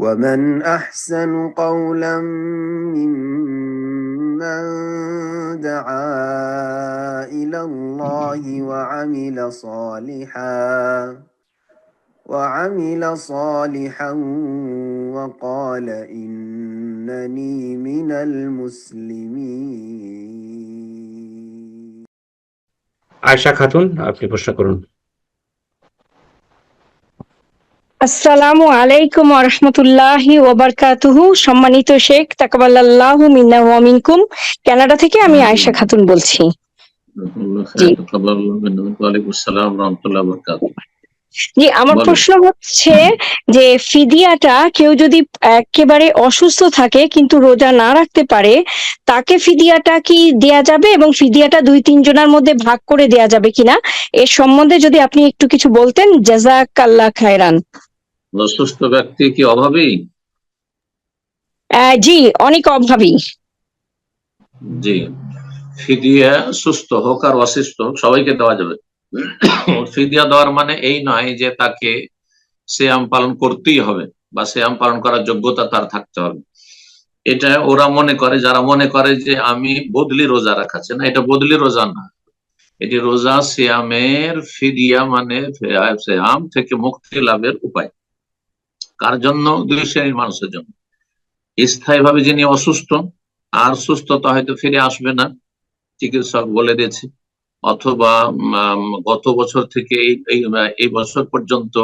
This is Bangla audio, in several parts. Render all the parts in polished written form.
ومن أحسن قولا ممن دعا إلى الله وعمل صالحا وقال إنني من المسلمين. আয়েশা খাতুন, আপনি প্রশ্ন করুন। আসসালামু আলাইকুম ওয়া রাহমাতুল্লাহি ওয়া বারাকাতুহু। সম্মানিত শেখ, তাকাব্বালাল্লাহু মিন্না ওয়া মিনকুম। কানাডা থেকে আমি আয়েশা খাতুন বলছি। জি জি, আমার প্রশ্ন হচ্ছে যে ফিদিয়াটা কেউ যদি একেবারে অসুস্থ থাকে কিন্তু রোজা না রাখতে পারে, তাকে ফিদিয়াটা কি দেয়া যাবে এবং ফিদিয়াটা 2-3 জনের মধ্যে ভাগ করে দেয়া যাবে কিনা, এর সম্বন্ধে যদি আপনি একটু কিছু বলতেন, জাযাকাল্লাহ খায়রান। অসুস্থ ব্যক্তি কি অভাবী? জি, অনেক অভাবী। জি, ফিদিয়া সুস্থ হোক আর অসুস্থ হোক সবাইকে দেওয়া যাবে। ফিদিয়া দেওয়ার মানে এই নয় যে তাকে সিয়াম পালন করতেই হবে বা সিয়াম পালন করার যোগ্যতা তার থাকতে হবে। এটা ওরা মনে করে, যারা মনে করে যে আমি বদলি রোজা রাখাচ্ছি, না, এটা বদলি রোজা না, এটি রোজা সিয়ামের ফিদিয়া, মানে সিয়াম থেকে মুক্তি লাভের উপায়। কার জন্য? 2 শ্রেণীর মানুষের জন্য। স্থায়ীভাবে যিনি অসুস্থ আর সুস্থতা হয়তো ফিরে আসবে না, চিকিৎসক বলে দিয়েছে, অথবা গত বছর থেকে এই বছর পর্যন্ত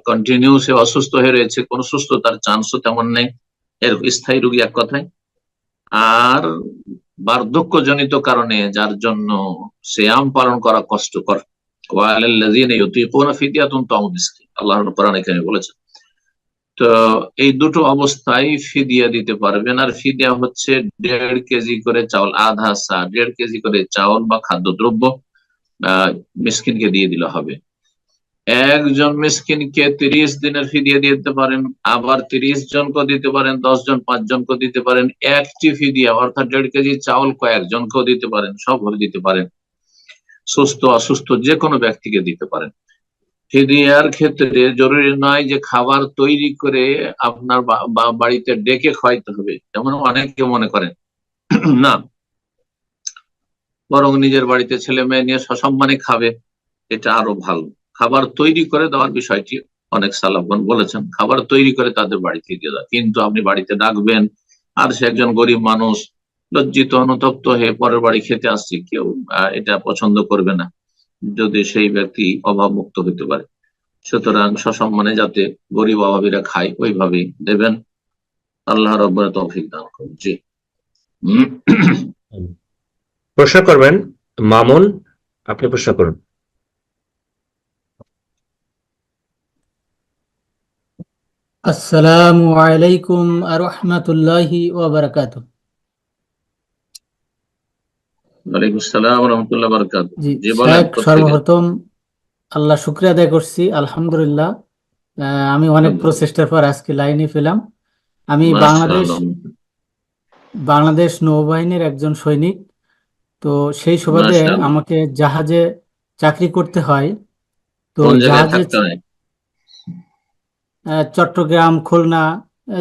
কন্টিনিউ সে অসুস্থ হয়ে রয়েছে, কোন সুস্থতার চান্সও তেমন নেই, এর স্থায়ী রোগী এক কথায়। আর বার্ধক্যজনিত কারণে যার জন্য সিয়াম পালন করা কষ্টকর, আল্লাহ কোরআনে বলেছেন। তো এই দুটো অবস্থায় ফিদিয়া দিতে পারবেন। আর ফিদিয়া হচ্ছে 1.5 কেজি করে চাউল, আধা সা 1.5 কেজি করে চাউল বা খাদ্যদ্রব্য মিসকিনকে দিয়ে দিলে হবে। একজন মিসকিনকে 30 দিনের ফিদিয়া দিয়ে দিতে পারেন, আবার 30 জনকে দিতে পারেন, 10 জন 5 জনকে দিতে পারেন। একটি ফিদিয়া অর্থাৎ 1.5 কেজি চাউল কয়েকজনকেও দিতে পারেন, সব ভরে দিতে পারেন। সুস্থ অসুস্থ যে কোনো ব্যক্তিকে দিতে পারেন। ফিদিয়ার ক্ষেত্রে জরুরি নয় যে খাবার তৈরি করে আপনার বাড়িতে ডেকে খাওয়াইতে হবে, যেমন অনেকে মনে করেন। না, বরং নিজের বাড়িতে ছেলে মেয়ে নিয়ে সসম্মানে খাবে, এটা আরো ভালো। খাবার তৈরি করে দেওয়ার বিষয়টি অনেক সালাফগণ বলেছেন, খাবার তৈরি করে তাদের বাড়িতে দিয়ে দেওয়া। কিন্তু আপনি বাড়িতে ডাকবেন আর সে একজন গরিব মানুষ, লজ্জিত অনুতপ্ত হয়ে পরের বাড়ি খেতে আসছে, কেউ এটা পছন্দ করবে না যদি সেই ব্যক্তি অভাব মুক্ত হতে পারে। সুতরাং সসম্মানে যাতে গরিব অভাবীরা খায় ওইভাবেই দেবেন। আল্লাহ রাব্বুল তৌফিক দান করুন। জি, প্রশ্ন করবেন মামুন, আপনি প্রশ্ন করুন। আসসালামু আলাইকুম ওয়া রাহমাতুল্লাহি ওয়া বারাকাতুহু। ওয়ালাইকুম আসসালাম ওয়া রাহমাতুল্লাহি ওয়া বারাকাতুহু। জি বলেন। সর্বপ্রথম আল্লাহ শুকরিয়া আদায় করছি, আলহামদুলিল্লাহ। আমি অনেক প্রচেষ্টার পর আজকে লাইনে পেলাম। আমি বাংলাদেশ নৌবাহিনীর একজন সৈনিক। তো সেই সুবাদে আমাকে জাহাজে চাকরি করতে হয়। তো জাহাজে চট্টগ্রাম, খুলনা,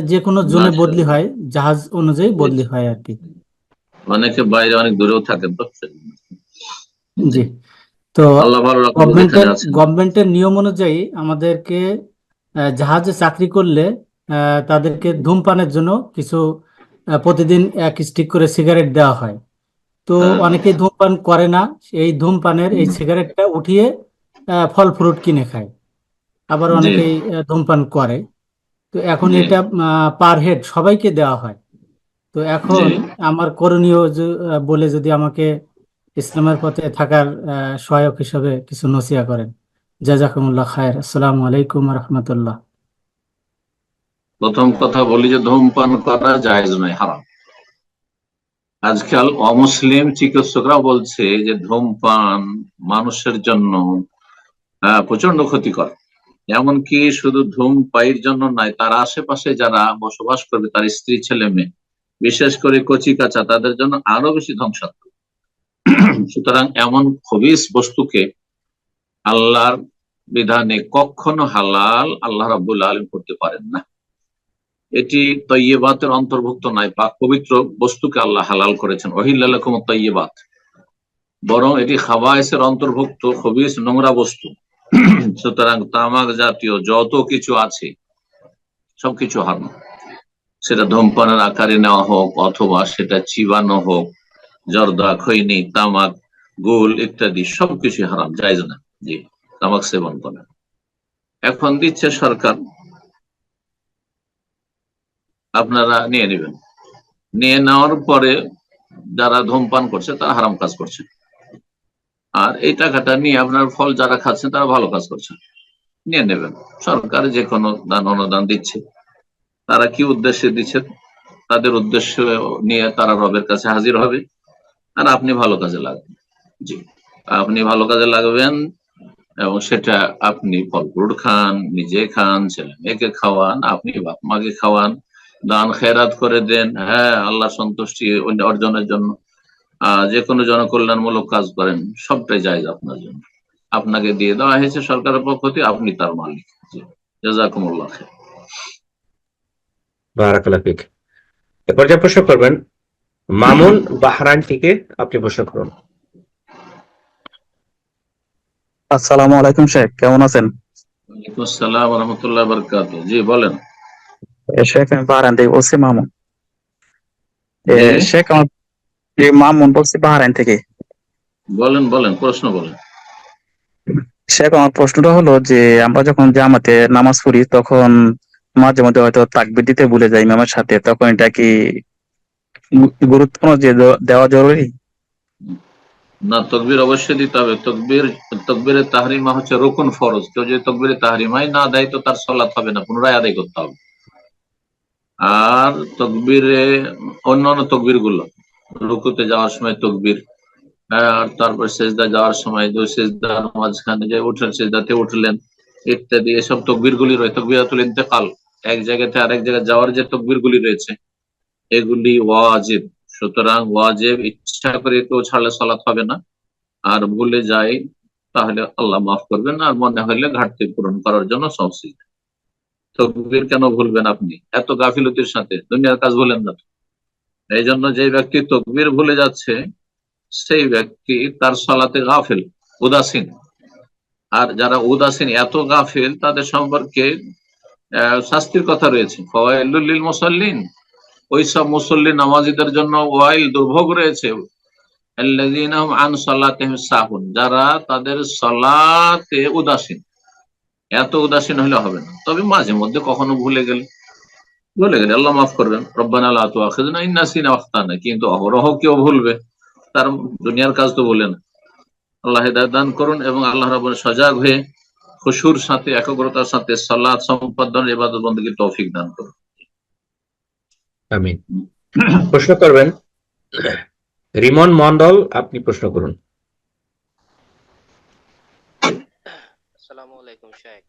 যে কোনো জোনে বদলি হয়, জাহাজ অনুযায়ী বদলি হয় আর কি। অনেকে বাইরে অনেক দূরেও থাকেন। জি, তো গভর্নমেন্টের নিয়ম অনুযায়ী আমাদেরকে জাহাজে চাকরি করলে তাদেরকে ধূমপানের জন্য কিছু প্রতিদিন 1 স্টিক করে সিগারেট দেওয়া হয়। তো অনেকেই ধূমপান করে না, এই ধূমপানের এই সিগারেটটা উঠিয়ে ফল ফ্রুট কিনে খায়। আবার অনেকেই ধূমপান করে। তো এখন এটা পার হেড সবাইকে দেওয়া হয়। তো এখন আমার করণীয় বলে যদি আমাকে ইসলামের পথে থাকার সহায়ক হিসেবে কিছু নসিহা করেন। জাযাকুমুল্লাহ খায়ের। আসসালামু আলাইকুম ওয়া রাহমাতুল্লাহ। প্রথম কথা বলি যে ধূমপান করা জায়েজ নয়, হারাম। আজকাল অমুসলিম চিকিৎসকরা বলছে যে ধূমপান মানুষের জন্য প্রচন্ড ক্ষতিকর। এমনকি শুধু ধূমপায়ীর জন্য নয়, তার আশেপাশে যারা বসবাস করবে, তার স্ত্রী ছেলে মেয়ে, বিশেষ করে কচি কাঁচা, তাদের জন্য আরো বেশি ধ্বংসাত্মক। সুতরাং এমন খবিস বস্তুকে আল্লাহর বিধানে কখনো হালাল আল্লাহ রাব্বুল আলামিন করতে পারেন না। এটি তয়্যিবাতের অন্তর্ভুক্ত নয়, পাক পবিত্র বস্তুকে আল্লাহ হালাল করেছেন, ওহিল্লা লাকুমুত তয়্যিবাত, বরং এটি খাবায়েসের অন্তর্ভুক্ত, খবিস নোংরা বস্তু। সুতরাং তামাক জাতীয় যত কিছু আছে সবকিছু হারাম, সেটা ধূমপানের আকারে নেওয়া হোক অথবা সেটা চিবানো হোক, জর্দা, খৈনি, তামাক, গোল ইত্যাদি সবকিছু হারাম, জায়েজ না। জি, তামাক সেবন করে। এখন দিচ্ছে সরকার, আপনারা নিয়ে নেবেন, নিয়ে নেওয়ার পরে যারা ধূমপান করছে তারা হারাম কাজ করছে, আর এই টাকাটা নিয়ে আপনার ফল যারা খাচ্ছেন তারা ভালো কাজ করছে, নিয়ে নেবেন। সরকার যে কোনো দান অনুদান দিচ্ছে, তারা কি উদ্দেশ্যে দিচ্ছে? তাদের উদ্দেশ্য নিয়ে তারা রবের কাছে হাজির হবে, আর আপনি ভালো কাজে লাগবেন। জি, আপনি ভালো কাজে লাগবেন এবং সেটা আপনি ফল ফ্রুট খান, নিজে খান, ছেলে মেয়েকে খাওয়ান, আপনি বাপ মাকে খাওয়ান, দান খেরাত করে দেন, হ্যাঁ, আল্লাহ সন্তুষ্টি অর্জনের জন্য যে কোনো জনকল্যাণমূলক কাজ করেন, সবটাই জায়েজ আপনার জন্য। আপনাকে দিয়ে দেওয়া হয়েছে সরকারের পক্ষ থেকে, আপনি তার মালিক। জি, জাযাকুমুল্লাহ খাইর। বারাকাল্লাহ ফিক। এরপর যে প্রশ্ন করবেন মামুন বাহরাইন থেকে, আপনি প্রশ্ন করুন। আসসালামু আলাইকুম শেখ, কেমন আছেন? ওয়ালাইকুম আসসালাম ওয়া রাহমাতুল্লাহি ওয়া বারাকাতুহু। জি বলেন। শেখ আমি বাহরাইন থেকে বলছি, মামুন। জি শেখ আমার মামুন বলছি বাহরাইন থেকে। বলেন, বলেন, প্রশ্ন বলেন। শেখ আমার প্রশ্নটা হলো যে আমরা যখন জামাতে নামাজ পড়ি তখন মাঝে মধ্যে হয়তো তাকবীর দিতে ভুলে যাই ইমামের সাথে, তখন এটা কি গুরুত্বপূর্ণ যে দেওয়া জরুরি? না, তকবীর অবশ্যই দিতে হবে। তকবীরে তাহরিমা হচ্ছে রুকুন, ফরজ। কেউ যদি তকবীরে তাহরিমাই না দেয় তো তার সালাত হবে না, পুনরায় আদায় করতে হবে। আর তকবীরে অন্যান্য তকবীর গুলো, রুকুতে যাওয়ার সময় তকবীর, আর তারপর সেজদা যাওয়ার সময় দুই সেজদার মাঝখানে যে উঠলেন, সেজদাতে উঠলেন ইত্যাদি, এসব তকবীর গুলি রয়েছে। তাকবীরাতুল ইন্তেকাল, এক জায়গা থেকে আরেক জায়গায় যাওয়ার যে তকবীর গুলি রয়েছে, এগুলি ওয়াজিব। সুতরাং ওয়াজিব, ইচ্ছা করে কেউ ছাড়লে সালাত হবে না, আর ভুলে যায় তাহলে আল্লাহ মাফ করবেন, আর মনে হলে ঘাটতি পূরণ করার জন্য সব সিজদা। তকবীর কেন ভুলবেন আপনি এত গাফিলতির সাথে? দুনিয়ার কাজ ভুলেন না। এই জন্য যে ব্যক্তি তকবীর ভুলে যাচ্ছে সেই ব্যক্তি তার সালাতে গাফিল, উদাসীন। আর যারা উদাসীন, এত গাফিল, তাদের সম্পর্কে শাস্তির কথা রয়েছে। ফাওয়াইলুল লিল মুসাল্লিন, ওই সব মুসল্লি নামাজীদের জন্য ওয়াইল, দুর্ভোগ রয়েছে। আল্লাযীনা হুম আন সালাতিহিম সাহুন, যারা তাদের সালাতে উদাসীন। এত উদাসীন হলে হবে না, তবে মাঝে মধ্যে কখনো ভুলে গেলে আল্লাহ মাফ করবেন, রব্বানা লা তুআখিযনা ইন নাসিনা ওয়া আখতানা। কিন্তু অহরহ কেউ ভুলবে, তার দুনিয়ার কাজ তো বলে না। আল্লাহ হিদায়াত দান করুন এবং আল্লাহ রাব্বুল সজাগ হয়ে খুশুর সাথে, একাগ্রতার সাথে সালাত সম্পাদন, ইবাদত বন্দেগীর তৌফিক দান করুন। আমিন। প্রশ্ন করবেন রিমন মন্ডল, আপনি প্রশ্ন করুন। আসসালামু আলাইকুম শেখ,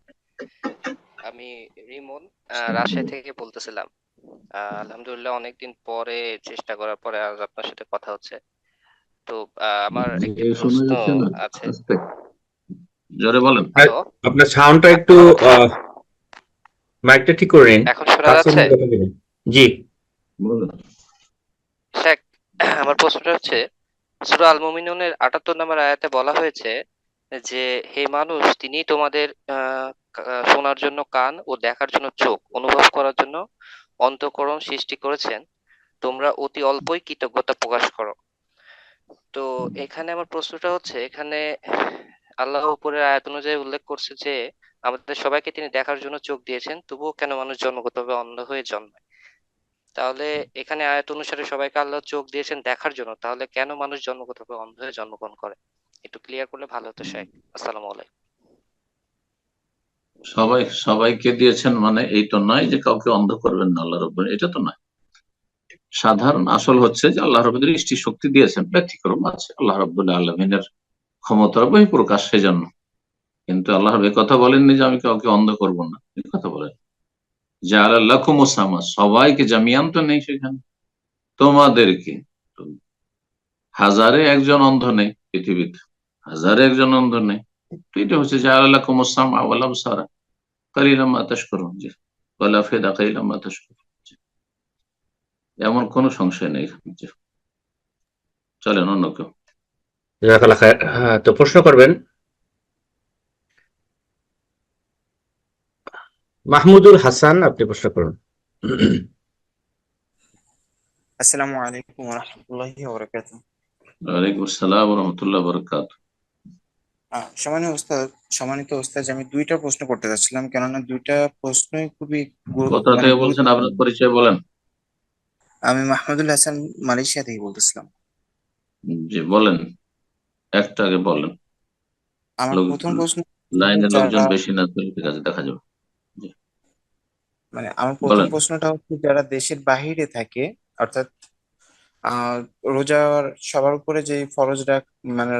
আমি রিমন রাজশাহী থেকে বলতেছিলাম। আলহামদুলিল্লাহ অনেকদিন পরে চেষ্টা করার পরে আজ আপনার সাথে কথা হচ্ছে। তো আমার একটি শোনা প্রশ্ন যাচ্ছে না, আছে। আস্তে জোরে বলেন। হ্যালো, আপনার সাউন্ডটা একটু মাইকটা ঠিক করে নিন। এখন শোনা যাচ্ছে? জি বলুন। শেখ, আমার প্রশ্নটা হচ্ছে, সূরা আল মুমিনুনের ৭৮ নম্বর আয়াতে বলা হয়েছে যে হে মানুষ, তিনি তোমাদের শোনার জন্য কান ও দেখার জন্য চোখ, অনুভব করার জন্য অন্তঃকরণ সৃষ্টি করেছেন, তোমরা অতি অল্পই কৃতজ্ঞতা প্রকাশ করো। তো এখানে আমার প্রশ্নটা হচ্ছে, এখানে আল্লাহ উপরের আয়াত অনুযায়ী উল্লেখ করছে যে আমাদের সবাইকে তিনি দেখার জন্য চোখ দিয়েছেন, তবুও কেন মানুষ জন্মগতভাবে অন্ধ হয়ে জন্মায়? তাহলে এখানে আয়াত অনুসারে সবাইকে আল্লাহ চোখ দিয়েছেন দেখার জন্য, তাহলে কেন মানুষ জন্মগতভাবে অন্ধ হয়ে জন্মগ্রহণ করে? একটু ক্লিয়ার করলে ভালো হতো শেখ। আসসালামু আলাইকুম। সবাইকে দিয়েছেন মানে এই তো নয় যে কাউকে অন্ধ করবেন না আল্লাহ রাব্বুল, এটা তো নয়। সাধারণ আসল হচ্ছে যে আল্লাহ রাব্বুল দৃষ্টি শক্তি দিয়েছেন, ব্যতিক্রম আছে আল্লাহ রাব্বুল আলামিনের ক্ষমতার বহিঃপ্রকাশ, সেজন্য। কিন্তু আল্লাহ রাব্বুল কথা বলেননি যে আমি কাউকে অন্ধ করব না, এই কথা বলেন। জাআলা লাকুমুস সামা, সবাইকে জামিয়ান তো নেই সেখানে, তোমাদেরকে। হাজারে একজন অন্ধ নেই পৃথিবীতে, হাজারে একজন অন্ধ নেই। তো এটা হচ্ছে জাআলা লাকুমুস সামআ ওয়াল আবসারা কালিলাম মা তাশকুরুন, জি, ওয়াল আফিদা কালিলাম মা তাশকুরুন, জি। এমন কোনো সংশয় নেই এখানে, জি। চলেন অন্য কেউ। জাযাকাল্লাহ খায়ের। তো প্রশ্ন করবেন মাহমুদুল হাসান, আপনি প্রশ্ন করুন। আসসালামু আলাইকুম ওয়া রাহমাতুল্লাহি ওয়া বারাকাতুহু। ওয়ালাইকুম আসসালাম ওয়া রাহমাতুল্লাহি ওয়া বারাকাতুহু। সম্মানিত ওস্তাদ, আমি দুইটা প্রশ্ন করতে চাচ্ছিলাম, কেননা দুইটা প্রশ্নই খুবই কোথা মানে থেকে বলছেন, আপনার গুরুত্বপূর্ণ। পরিচয় বলেন। আমি মাহমুদুল হাসান, মালয়েশিয়া থেকে বলতেছিলাম। জি বলেন, একটা আগে বলেন। আমার লোক প্রথম প্রশ্ন লাইনে লোকজন যারা বেশি না, তো ঠিক আছে, দেখা যাবে। জি আমার প্রথম বলেন। প্রশ্নটা হচ্ছে, যারা দেশের বাহিরে থাকে, অর্থাৎ আহ রোজার সবার উপরে যে ফরজ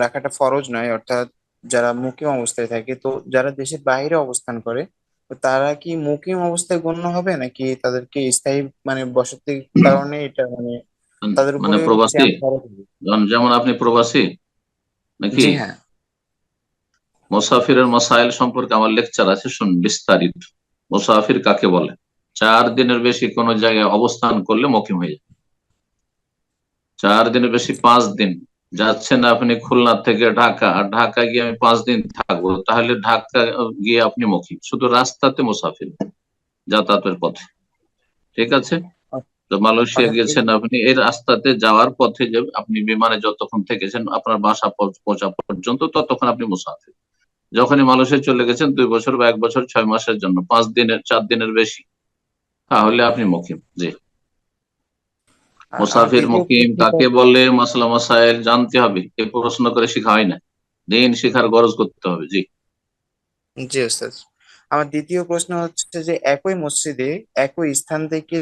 রাখাটা ফরজ নয়, অর্থাৎ যারা মুকিম অবস্থায় থাকে, তো যারা দেশের বাইরে অবস্থান করে, তো তারা কি মুকিম অবস্থায় গণ্য হবে, নাকি তাদেরকে স্থায়ী বসতির কারণে এটা তাদের মানে উপরে প্রবাসী, সিয়াম ফরজ হবে? যেমন আপনি প্রবাসী নাকি? জি হ্যাঁ। মুসাফিরের মাসাইল সম্পর্কে আমার লেকচার আছে, শুন বিস্তারিত। মুসাফির কাকে বলে? 4 দিনের বেশি কোন জায়গায় অবস্থান করলে মুকিম হয়ে যায়। 4 দিনের বেশি 5 দিন যাচ্ছেন আপনি খুলনা থেকে ঢাকা, আর ঢাকা গিয়ে আমি 5 দিন থাকবো, তাহলে ঢাকা গিয়ে আপনি মুকিম, শুধু রাস্তাতে মুসাফির, যাতায়াতের পথে। ঠিক আছে? তো মালয়েশিয়া অর্থাৎ গিয়েছেন আপনি, এই রাস্তাতে যাওয়ার পথে যে আপনি বিমানে যতক্ষণ থেকেছেন আপনার বাসা পৌঁছা পর্যন্ত, ততক্ষণ আপনি মুসাফির। যখনই মালয়েশিয়া চলে গেছেন 2 বছর বা 1 বছর 6 মাসের জন্য, 5 দিনের 4 দিনের বেশি, তাহলে আপনি মুকিম। জি। আমার মুসাফির দ্বিতীয় মুকিম প্রশ্নটা, কাকে বলে মাসলা মাসাইল জানতে হবে, এ প্রশ্ন করে শেখা হয় না, দিন শেখার গরজ করতে হবে। জি জি ওস্তাদ, আমার দ্বিতীয় প্রশ্ন হচ্ছে যে একই মসজিদে একই স্থান থেকে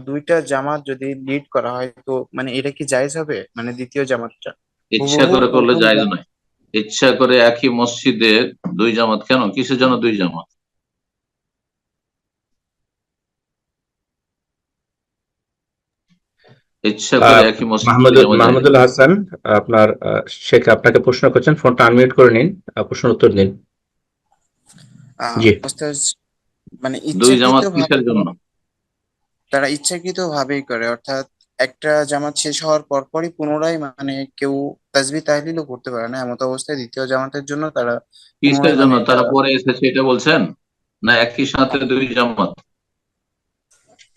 দুইটা জামাত যদি লিড করা হয়, তো এটা কি জায়েজ হবে? দ্বিতীয় জামাতটা ইচ্ছা হুবহু করে করলে প্রথম জায়েজ নয়। ইচ্ছা করে একই মসজিদে 2 জামাত কেন, কিসের জন্য 2 জামাত? ইচ্ছা করে একই মসজিদে 2 জামাত জায়েজ। মাহমুদুল হাসান, আপনার শেখ আপনাকে প্রশ্ন করছেন, ফোনটা আনমিউট করে নিন, প্রশ্ন উত্তর দিন। জি। ওস্তাদ, 2 জামাত ইচ্ছাকৃত কিসের জন্য? তারা ইচ্ছাকৃত ভাবেই করে, অর্থাৎ একটা জামাত শেষ হওয়ার পরপরই পুনরায় কেউ তাসবিহ তাহলিলও করতে পারে না, এমত অবস্থায় দ্বিতীয় জামাতের জন্য তারা কিসের পুনরায় জন্য এটা। তারা পরে এসেছে এটা বলছেন, না একই সাথে 2 জামাত?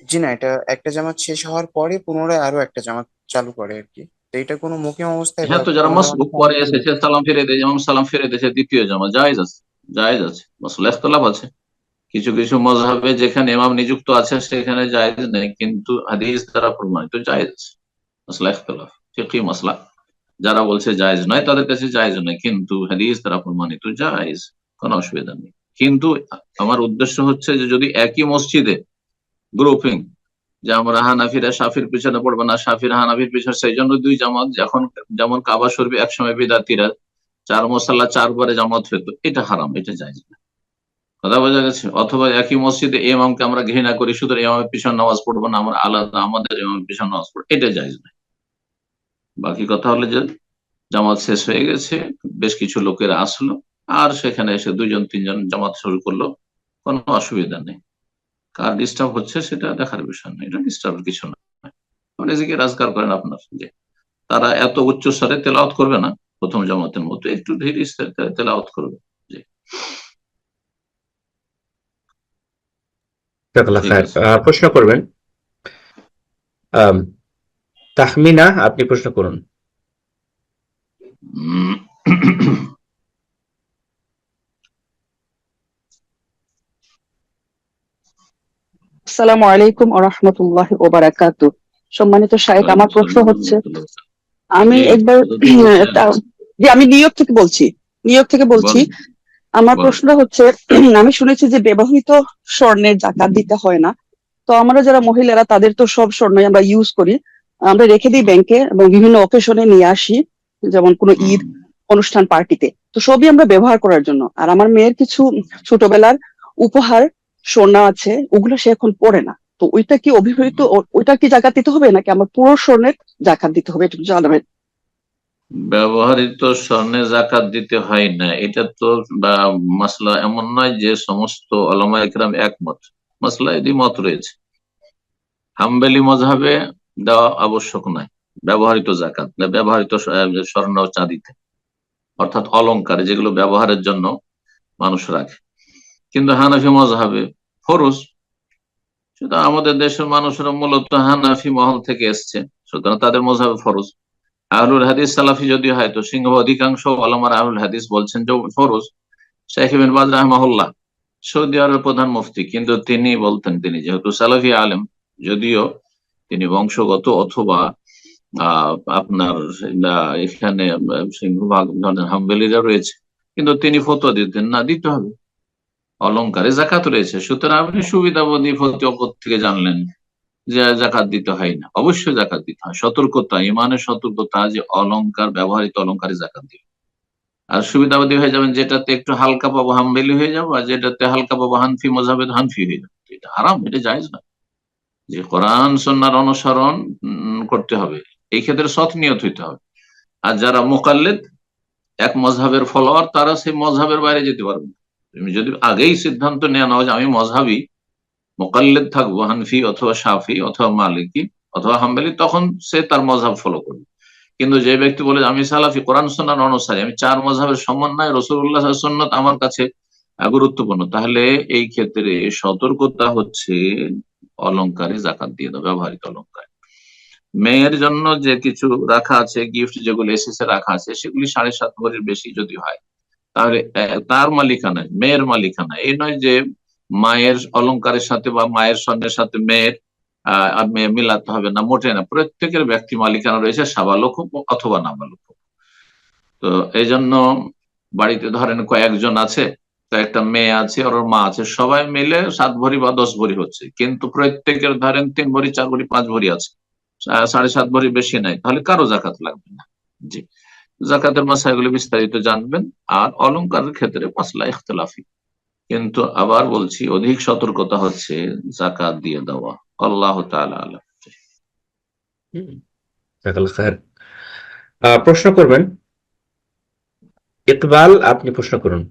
জি না, এটা একটা জামাত শেষ হওয়ার পরে পুনরায় আরো একটা জামাত চালু করে আর কি। তো এটা কোনো মুকিম অবস্থায় বা হ্যাঁ, তো যারা কোনো ধরনের মসবুক পরে এসেছে, সালাম ফিরে দিয়ে, যেমন সালাম ফিরে দিয়েছে, দ্বিতীয় জামাত জায়েজ আছে, জায়েজ আছে, মাসলা ইখতিলাফ আছে। কিছু কিছু মযহাবে যেখানে ইমাম নিযুক্ত আছে সেখানে জায়েজ নেই, কিন্তু হাদিস দ্বারা প্রমাণিত জায়েজ আছে। মাসলা ইখতিলাফ, ফিকহি মাসলা। যারা বলছে জায়েজ নয় তাদের কাছে জায়েজ নয়, কিন্তু হাদিস দ্বারা প্রমাণিত জায়েজ, কোনো অসুবিধা নেই। কিন্তু আমার উদ্দেশ্য হচ্ছে যে যদি একই মসজিদে গ্রুপিং, যে আমরা হানাফিরা শাফির পিছনে পড়বো না, শাফির হানাফির পিছনে, সেই জন্য 2 জামাত, যখন যেমন কাবা শরীফ একসময় বিদাতিরা 4 মুসাল্লা 4 বারে জামাত হতো, এটা হারাম, এটা জায়েজ না। কথা বোঝা গেছে? অথবা একই মসজিদে ইমামকে আমরা ঘৃণা করি, শুধু ইমামের পিছনে নামাজ পড়বো না, আমরা আলাদা আমাদের ইমামের পিছনে নামাজ পড়বো, এটা জায়েজ না। বাকি কথা হলো যে জামাত শেষ হয়ে গেছে, বেশ কিছু লোকেরা আসলো, আর সেখানে এসে 2 জন 3 জন জামাত শুরু করলো, কোনো অসুবিধা নেই। কার ডিস্টার্ব হচ্ছে সেটা দেখার বিষয় নয়, এটা ডিস্টার্বের কিছু না। নিজেকে রাজগার করেন আপনার, যে তারা এত উচ্চ স্বরে তেলাওয়াত করবে না, প্রথম জামাতের মতো একটু ধীরে স্থিরে তেলাওয়াত করবে। জি জাযাকাল্লাহ ঠিক খায়ের। আছে। প্রশ্ন করবেন তাহমিনা, আপনি প্রশ্ন করুন। উম, আসসালামু আলাইকুম ওয়া রাহমাতুল্লাহি ওয়া বারাকাতুহু। সম্মানিত শাইখ, আমার প্রশ্ন হচ্ছে, আমি জি, একবার কোথা থেকে বলছেন? যে আমি নিউ ইয়র্ক থেকে বলছি, বলেন, আমার বলেন। প্রশ্ন হচ্ছে, আমি শুনেছি যে ব্যবহৃত স্বর্ণের যাকাত দিতে হয় না। তো আমরা যারা মহিলারা, তাদের তো সব স্বর্ণই আমরা ইউজ করি, আমরা রেখে দিই ব্যাংকে এবং বিভিন্ন অকেশনে নিয়ে আসি, যেমন কোনো ঈদ অনুষ্ঠান পার্টিতে, তো সবই আমরা ব্যবহার করার জন্য। আর আমার মেয়ের কিছু ছোটবেলার উপহার সোনা আছে, ওগুলো সে এখন পড়ে না, তো ওইটা কি অভিহিত, ওইটা কি জাকাত দিতে হবে, নাকি আমার পুরো স্বর্ণের জাকাত দিতে হবে, একটু জানাবেন। ব্যবহৃত স্বর্ণে জাকাত দিতে হয় না, এটা তো বা মাসলা এমন নয় যে সমস্ত ওলামা ইকরাম একমত। মাসলা এদি মত রয়েছে। হাম্বলি মজহাবে দেওয়া আবশ্যক নয় ব্যবহৃত জাকাত, ব্যবহৃত স্বর্ণ চাঁদিতে, অর্থাৎ অলংকারে যেগুলো ব্যবহারের জন্য মানুষ রাখে। কিন্তু হানাফি মজহাবে ফরজ। সুতরাং আমাদের দেশের মানুষরা মূলত হানাফি মহল থেকে এসছে, সুতরাং তাদের মজহাবে ফরজ। আহলুল হাদিস সালাফি যদি হয় তো সিংহ অধিকাংশ ওলামার আহলুল হাদিস বলছেন যে ফরজ। শেখ ইবনে বাজ রাহমাহুল্লাহ সৌদি আরবের প্রধান মুফতি, কিন্তু তিনি বলতেন, তিনি যেহেতু সালাফি আলেম, যদিও তিনি বংশগত অথবা আপনার এখানে সিংহভাগ হাম্বলিরা রয়েছে, কিন্তু তিনি ফতোয়া দিতেন না, দিতে হবে, অলংকারে জাকাত রয়েছে। সুতরাং আপনি সুবিধাবোধী ফতোয়া থেকে জানলেন যে জাকাত দিতে হয় না? অবশ্যই জাকাত দিতে হয়। সতর্কতা, ইমানের সতর্কতা যে অলংকার, ব্যবহৃত অলংকারে জাকাত দিবে। আর সুবিধাবাদী হয়ে যাবেন যেটাতে একটু হালকা পাবো হাম্বলি হয়ে যাবো, আর যেটাতে হালকা পাবো হানফি মজাবে হানফি হয়ে যাবে। এটা হারাম, এটা জায়েজ না। যে কোরআন সুন্নাহর অনুসরণ করতে হবে, এই ক্ষেত্রে সৎ নিয়ত হইতে হবে। আর যারা মুকাল্লিদ, এক মজহাবের ফলোয়ার, তারা সেই মজহাবের বাইরে যেতে পারবে না। তুমি যদি আগেই সিদ্ধান্ত নেওয়া না হয় যে আমি মজহাবি মুকাল্লিদ থাকবো, হানফি অথবা শাফি অথবা মালিকি অথবা হাম্বলি, তখন সে তার মজহাব ফলো করবে। কিন্তু যে ব্যক্তি বলে আমি সালাফি, কোরআন সুন্নাহর অনুসারী, আমি চার মজহাবের সমন্বয়, রাসূলুল্লাহ সুন্নাত আমার কাছে গুরুত্বপূর্ণ, তাহলে এই ক্ষেত্রে সতর্কতা হচ্ছে অলংকারে জাকাত দিয়ে দাও, ব্যবহৃত অলংকার। মেয়ের জন্য যে কিছু রাখা আছে, গিফট যেগুলো এসেছে রাখা আছে, সেগুলি 7.5 ভরির বেশি যদি হয় তাহলে তার মালিকানায়, মেয়ের মালিকানা। এই নয় যে মায়ের অলংকারের সাথে বা মায়ের স্বর্ণের সাথে মেয়ের মিলাতে হবে না, মোটে না। প্রত্যেকের ব্যক্তি মালিকানা রয়েছে, সাবালক অথবা নাবালক। তো এই জন্য বাড়িতে ধরেন কয়েকজন আছে, তো একটা মেয়ে আছে, ওর মা আছে, সবাই মিলে 7 ভরি বা 10 ভরি হচ্ছে, কিন্তু প্রত্যেকের ধরেন 3 ভরি, 4 ভরি, 5 ভরি আছে, 7.5 ভরি বেশি নাই, তাহলে কারো জাকাত লাগবে না। জি, জাকাতের মাসাইলগুলো বিস্তারিত জানবেন। আর অলংকারের ক্ষেত্রে মাসলা ইখতিলাফি, কিন্তু আবার বলছি অধিক সতর্কতা হচ্ছে জাকাত দিয়ে দেওয়া। আল্লাহ তাআলা আলাম। জাযাকাল্লাহ খায়ের। প্রশ্ন করবেন ইকবাল, আপনি প্রশ্ন করুন।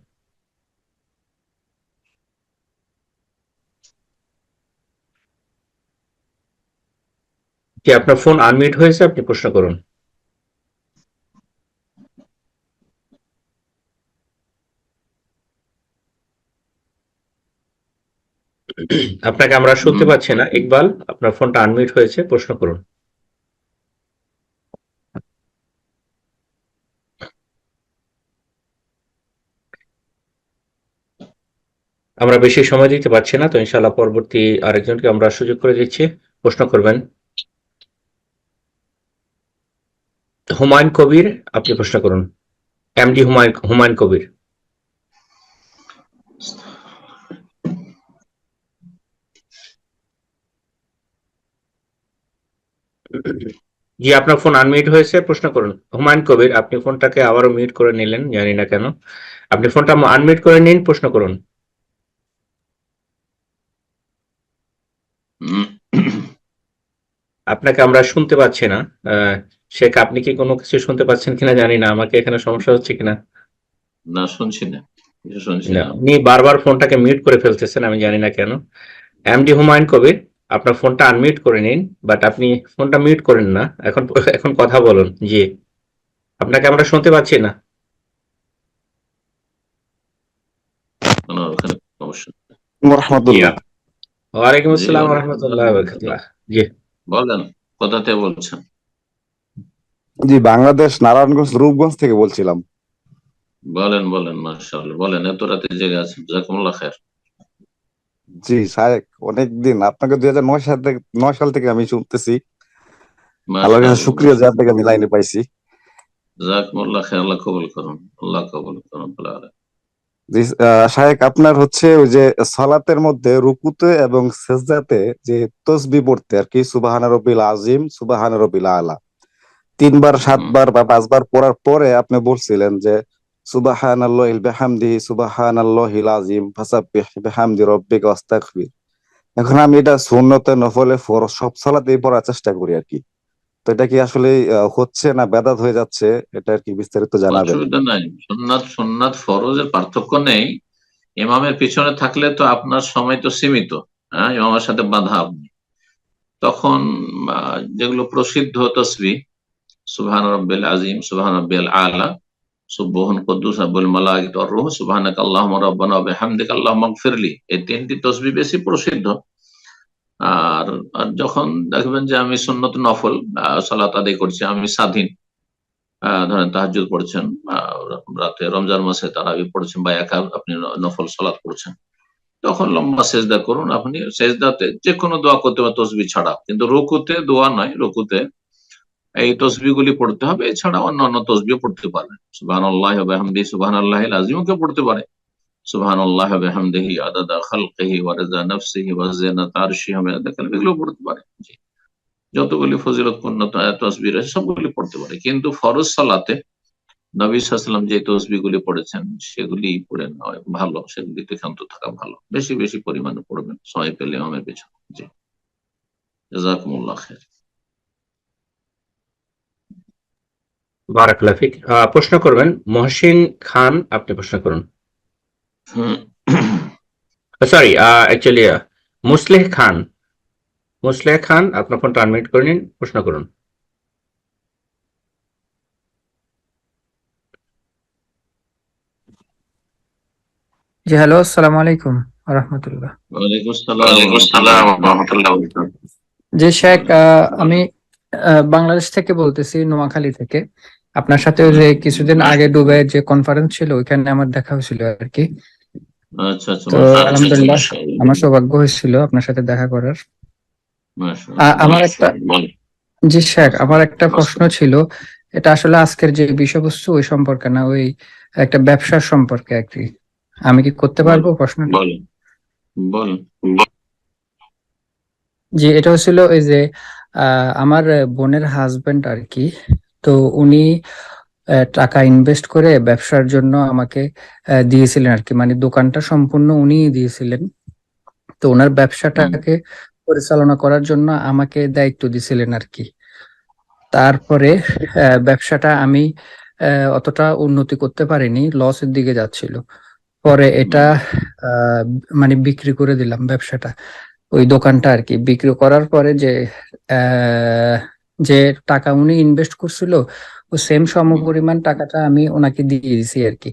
কি আপনার ফোন আনমিউট হয়েছে? আপনি প্রশ্ন করুন। আপনাকে আমরা শুনতে পাচ্ছি না ইকবাল, আপনার ফোনটা আনমিউট হয়েছে, প্রশ্ন করুন। আমরা বেশি সময় দিতে পারছি না, তো ইনশাআল্লাহ পরবর্তী আরেকজনকে আমরা সুযোগ করে দিচ্ছি, প্রশ্ন করবেন। হুমায়ুন কবির, আপনি প্রশ্ন করুন। এমডি হুমায়ুন কবির। জি, আপনার ফোন আনমিউট হয়েছে, প্রশ্ন করুন। হুমায়ুন কবির, আপনি ফোনটাকে আবারও মিউট করে নিলেন, জানি না কেন। আপনি ফোনটা আনমিউট করে নিন, প্রশ্ন করুন। আপনাকে আমরা শুনতে পাচ্ছি না। শেখ, আপনি কি কোনো কিছু শুনতে পাচ্ছেন কিনা জানি না, আমাকে এখানে সমস্যা হচ্ছে কিনা। না, শুনছি না, শুনছি না, না। উনি বারবার ফোনটাকে মিউট করে ফেলতেছেন, আমি জানি না কেন। এমডি হুমায়ুন কবির, আপনার ফোনটা আনমিউট করে নিন, বাট আপনি ফোনটা মিউট করেন না, এখন কথা বলুন। জি, আপনাকে আমরা শুনতে পাচ্ছি না। ওখানে সমস্যা। রাহমাতুল্লাহ। ওয়ালাইকুম জি, আসসালাম ওয়া রাহমাতুল্লাহি ওয়া বারাকাতুহু। জি, বলেন কোথা থেকে বলছেন? জি, বাংলাদেশ নারায়ণগঞ্জ রূপগঞ্জ থেকে বলছিলাম। বলেন বলেন, মাশাআল্লাহ, বলেন। এত রাতে জেগে আছেন, জাযাকুমুল্লাহ খায়ের। জি শায়েখ, অনেকদিন আপনাকে 2009 সাল থেকে আমি শুনতেছি। আল্লাহর কাছে মাশাআল্লাহ, শুকরিয়া যে আপনাকে আমি লাইনে পাইছি। জাযাকুমুল্লাহ খায়ের, আল্লাহ কবুল করুন, আল্লাহ কবুল করুন। জি, শায়েখ, আপনার হচ্ছে ওই যে সালাতের মধ্যে রুকুতে এবং সেজদাতে যে তসবিহ পড়তে আর কি, সুবহান রাব্বিল আযীম, সুবহান রাব্বিল আলা, 3 বার 7 বার বা 5 বার পড়ার পরে আপনি বলছিলেন যে সুবহানাল্লাহি বিহামদিহি সুবহানাল্লাহিল আযীম ফাসাব্বিহ বিহামদি রাব্বিকা ওয়াস্তাগফির। এখন আমি এটা সুন্নতে, নফলে, ফরজ সব সালাতেই পড়ার চেষ্টা করি আর কি। তো এটা কি আসলে হচ্ছে না বেদাত হয়ে যাচ্ছে, এটা আর কি বিস্তারিত জানাবেন। অসুবিধা নাই, সুন্নাত সুন্নাত ফরজের পার্থক্য নেই। ইমামের পিছনে থাকলে তো আপনার সময় তো সীমিত, হ্যাঁ, ইমামের সাথে বাধা আপনি তখন যেগুলো প্রসিদ্ধ তসবিহ, সুবহান রাব্বিল আযীম, সুবহান রাব্বিল আলা, সুবহান কুদ্দুস রাব্বুল মালাইকাতু ওয়ার রূহ, সুবহানাকা আল্লাহুম্মা রাব্বানা ওয়া বিহামদিকা আল্লাহুম্মা ইগফিরলি, এই তিনটি তসবিহ বেশি প্রসিদ্ধ। আর আর যখন দেখবেন যে আমি সুন্নত নফল সালাত আদায় করছি, আমি স্বাধীন, ধরেন তাহাজ্জুদ পড়ছেন, রাতে রমজান মাসে তারাবি পড়ছেন, বা একা আপনি নফল সালাত পড়ছেন, তখন লম্বা সেজদা করুন। আপনি সেজদাতে যে কোনো দোয়া করতে পারেন তসবিহ ছাড়া, কিন্তু রুকুতে দোয়া নয়, রুকুতে এই তসবিহ গুলি পড়তে হবে। এছাড়া অন্যান্য তসবিহ পড়তে পারেন, সুবহানাল্লাহি ওয়া বিহামদিহি সুবহানাল্লাহিল আযীমকে পড়তে পারে, সুবহানাল্লাহি ওয়া বিহামদিহি আদাদা খালকিহি ওয়া রিদা নাফসিহি ওয়া জিনাতা আরশিহি ওয়া মিদাদা কালমিহি, এগুলো পড়তে পারে। জি, যতগুলি ফজিলতপূর্ণ তসবিহ রয়েছে সবগুলি পড়তে পারে, কিন্তু ফরজ সালাতে নবী সাল্লাল্লাহু আলাইহি ওয়াসাল্লাম যে তসবিহগুলি পড়েছেন সেগুলি পড়ে নেওয়া ভালো, সেগুলিতে ক্ষান্ত থাকা ভালো, বেশি বেশি পরিমাণে পড়বেন সময় পেলে ইমামের পেছনে। জি, জাযাকুমুল্লাহ খাইর। বারাকাল্লাহু ফিক। প্রশ্ন করবেন মহসিন খান, আপনি প্রশ্ন করুন। সরি, অ্যাকচুয়ালি মুসলেহ খান, মুসলেহ খান, আপনার ফোনটা আনমিউট করে নিন, প্রশ্ন করুন। জি হ্যালো, আসসালামু আলাইকুম রাহমাতুল্লাহ। ওয়ালাইকুম আসসালাম ওয়া রাহমাতুল্লাহি ওয়া বারাকাতুহু। জি শেখ, আমি বাংলাদেশ থেকে বলতেছি, নোয়াখালী থেকে। আপনার সাথে ওই যে কিছুদিন আগে দুবাইয়ের যে কনফারেন্স ছিল ওইখানে আমার দেখা হয়েছিল আর কি। আচ্ছা আচ্ছা, তো আলহামদুলিল্লাহ আমার সৌভাগ্য হয়েছিল আপনার সাথে দেখা করার। আমার একটা জি শেখ, আমার একটা প্রশ্ন ছিল, এটা আসলে আজকের যে বিষয়বস্তু ওই সম্পর্কে না, ওই একটা ব্যবসার সম্পর্কে আর কি। আমি কি করতে পারবো প্রশ্নটা? বল। জি, এটা হচ্ছিল ওই যে আমার বোনের হাজবেন্ড আর কি। তো উনি টাকা ইনভেস্ট করে ব্যবসার জন্য আমাকে দিয়েছিলেন আর কি, মানে দোকানটা সম্পূর্ণ উনিই দিয়েছিলেন। তো ওনার ব্যবসাটাকে পরিচালনা করার জন্য আমাকে দায়িত্ব দিয়েছিলেন আর কি। তারপরে ব্যবসাটা আমি অতটা উন্নতি করতে পারিনি, লসের দিকে যাচ্ছিল। পরে এটা মানে বিক্রি করে দিলাম ব্যবসাটা, ওই দোকানটা আর কি। বিক্রি করার পরে যে টাকা উনি ইনভেস্ট করছিল ও সেম সমপরিমাণ টাকাটা আমি ওনাকে দিয়ে দিয়েছি আর কি।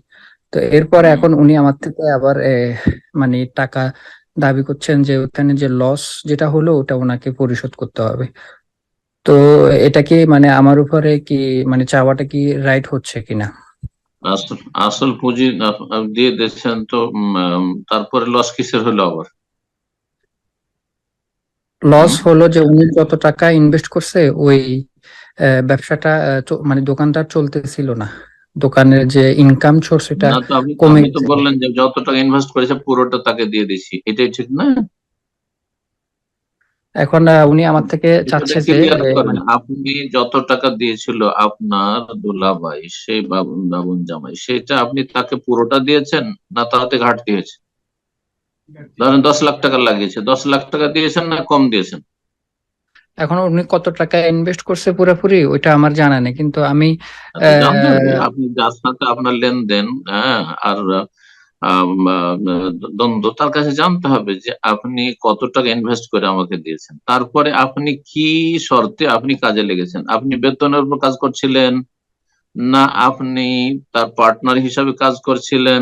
তো এরপরে এখন উনি আমার থেকে আবার মানে টাকা দাবি করছেন যে ওখানে যে লস যেটা হলো ওটা ওনাকে পরিশোধ করতে হবে। তো এটা কি মানে আমার উপরে কি মানে চাওয়াটা কি রাইট হচ্ছে কিনা? আসল পুঁজি দিয়ে দিচ্ছেন তো, তারপরে লস কিসের হলো আবার? লস হলো যে উনি যত টাকা ইনভেস্ট করছে ওই ব্যবসাটা মানে দোকানটা চলতেছিল না, দোকানের যে ইনকাম সোর্স এটা না তো কমে আপনি তো গেছে। বললেন যে যত টাকা ইনভেস্ট করেছে পুরোটা তাকে দিয়ে দিছি, এটাই ঠিক না? এখন উনি আমার থেকে চাচ্ছে যে মানে আপনি যত টাকা দিয়েছিল আপনার দুলাভাই, সেই বাবুন জামাই, সেটা আপনি তাকে পুরোটা দিয়েছেন না তাতে ঘাটতি হয়েছে? ধরেন 10 লাখ টাকা লাগিয়েছে, 10 লাখ টাকা দিয়েছেন না কম দিয়েছেন? এখন উনি কত টাকা ইনভেস্ট করছে পুরোপুরি ওইটা আমার জানা নেই, কিন্তু আমি জানতে হবে আপনি যার সাথে আপনার লেনদেন, হ্যাঁ, আর দ্বন্দ্ব, তার কাছে জানতে হবে যে আপনি কত টাকা ইনভেস্ট করে আমাকে দিয়েছেন, তারপরে আপনি কি শর্তে আপনি কাজে লেগেছেন। আপনি বেতনের উপর কাজ করছিলেন না আপনি তার পার্টনার হিসাবে কাজ করছিলেন,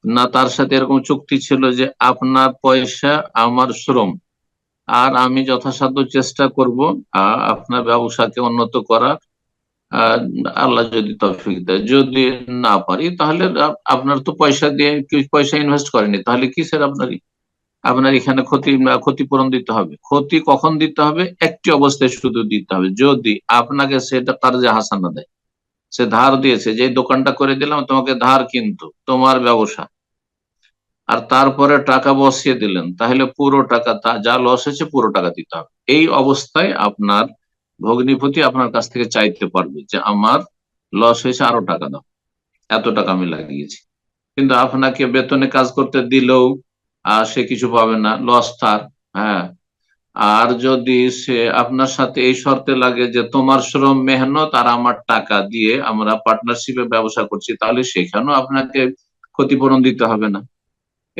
না তার সাথে এরকম চুক্তি ছিল যে আপনার পয়সা আমার শ্রম, আর আমি যথাসাধ্য চেষ্টা করব আপনার ব্যবসাকে উন্নত করার, আল্লাহ যদি তৌফিক দেয়। যদি না পারি তাহলে আপনার তো পয়সা দিয়ে পয়সা ইনভেস্ট করেনি, তাহলে কিসের আপনার এখানে ক্ষতিপূরণ দিতে হবে। ক্ষতি কখন দিতে হবে? একটি অবস্থায় শুধু দিতে হবে, যদি আপনাকে সেটা কার্যে হাসানা দেয়। সে ধার দিয়েছে, যে দোকানটা করে দিলাম তোমাকে ধার, কিন্তু তোমার ব্যবসা, আর তারপরে টাকা বসিয়ে দিলেন, তাহলে পুরো টাকা যা লস হয়েছে পুরো টাকা দিতে হবে। এই অবস্থায় আপনার ভগ্নিপতি আপনার কাছ থেকে চাইতে পারবে যে আমার লস হয়েছে, আরো টাকা দাও, এত টাকা আমি লাগিয়েছি। কিন্তু আপনাকে বেতনে কাজ করতে দিলেও সে কিছু পাবে না, লস তার, হ্যাঁ, আর যদি সে আপনার সাথে এই শর্তে লাগে যে তোমার শ্রম মেহনত আর আমার টাকা দিয়ে আমরা পার্টনারশিপে ব্যবসা করছি, তাহলে সেখানেও আপনাকে ক্ষতিপূরণ দিতে হবে না।